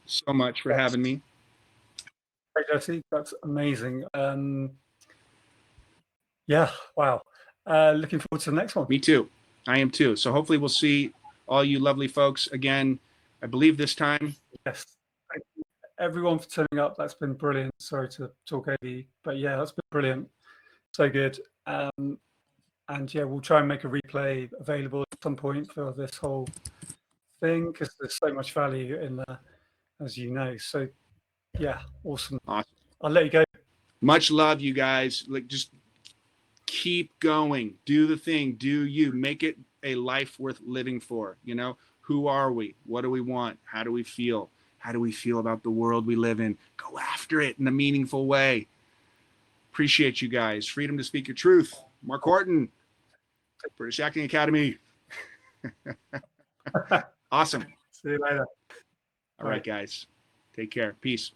so much for having me. Hey, Jesse, that's amazing. Yeah, wow. Looking forward to the next one. Me too. I am too. So hopefully we'll see all you lovely folks again, I believe this time. Yes. Thank you everyone for turning up. That's been brilliant. Sorry to talk over you, but yeah, that's been brilliant. So good. And yeah, we'll try and make a replay available at some point for this whole thing because there's so much value in there, as you know. So yeah, awesome. I'll let you go. Much love, you guys. Just keep going. Do the thing. Do you. Make it a life worth living for. Who are we? What do we want? How do we feel? How do we feel about the world we live in? Go after it in a meaningful way. Appreciate you guys. Freedom to speak your truth. Mark Horton, British Acting Academy. Awesome. See you later. All right, guys. Take care. Peace.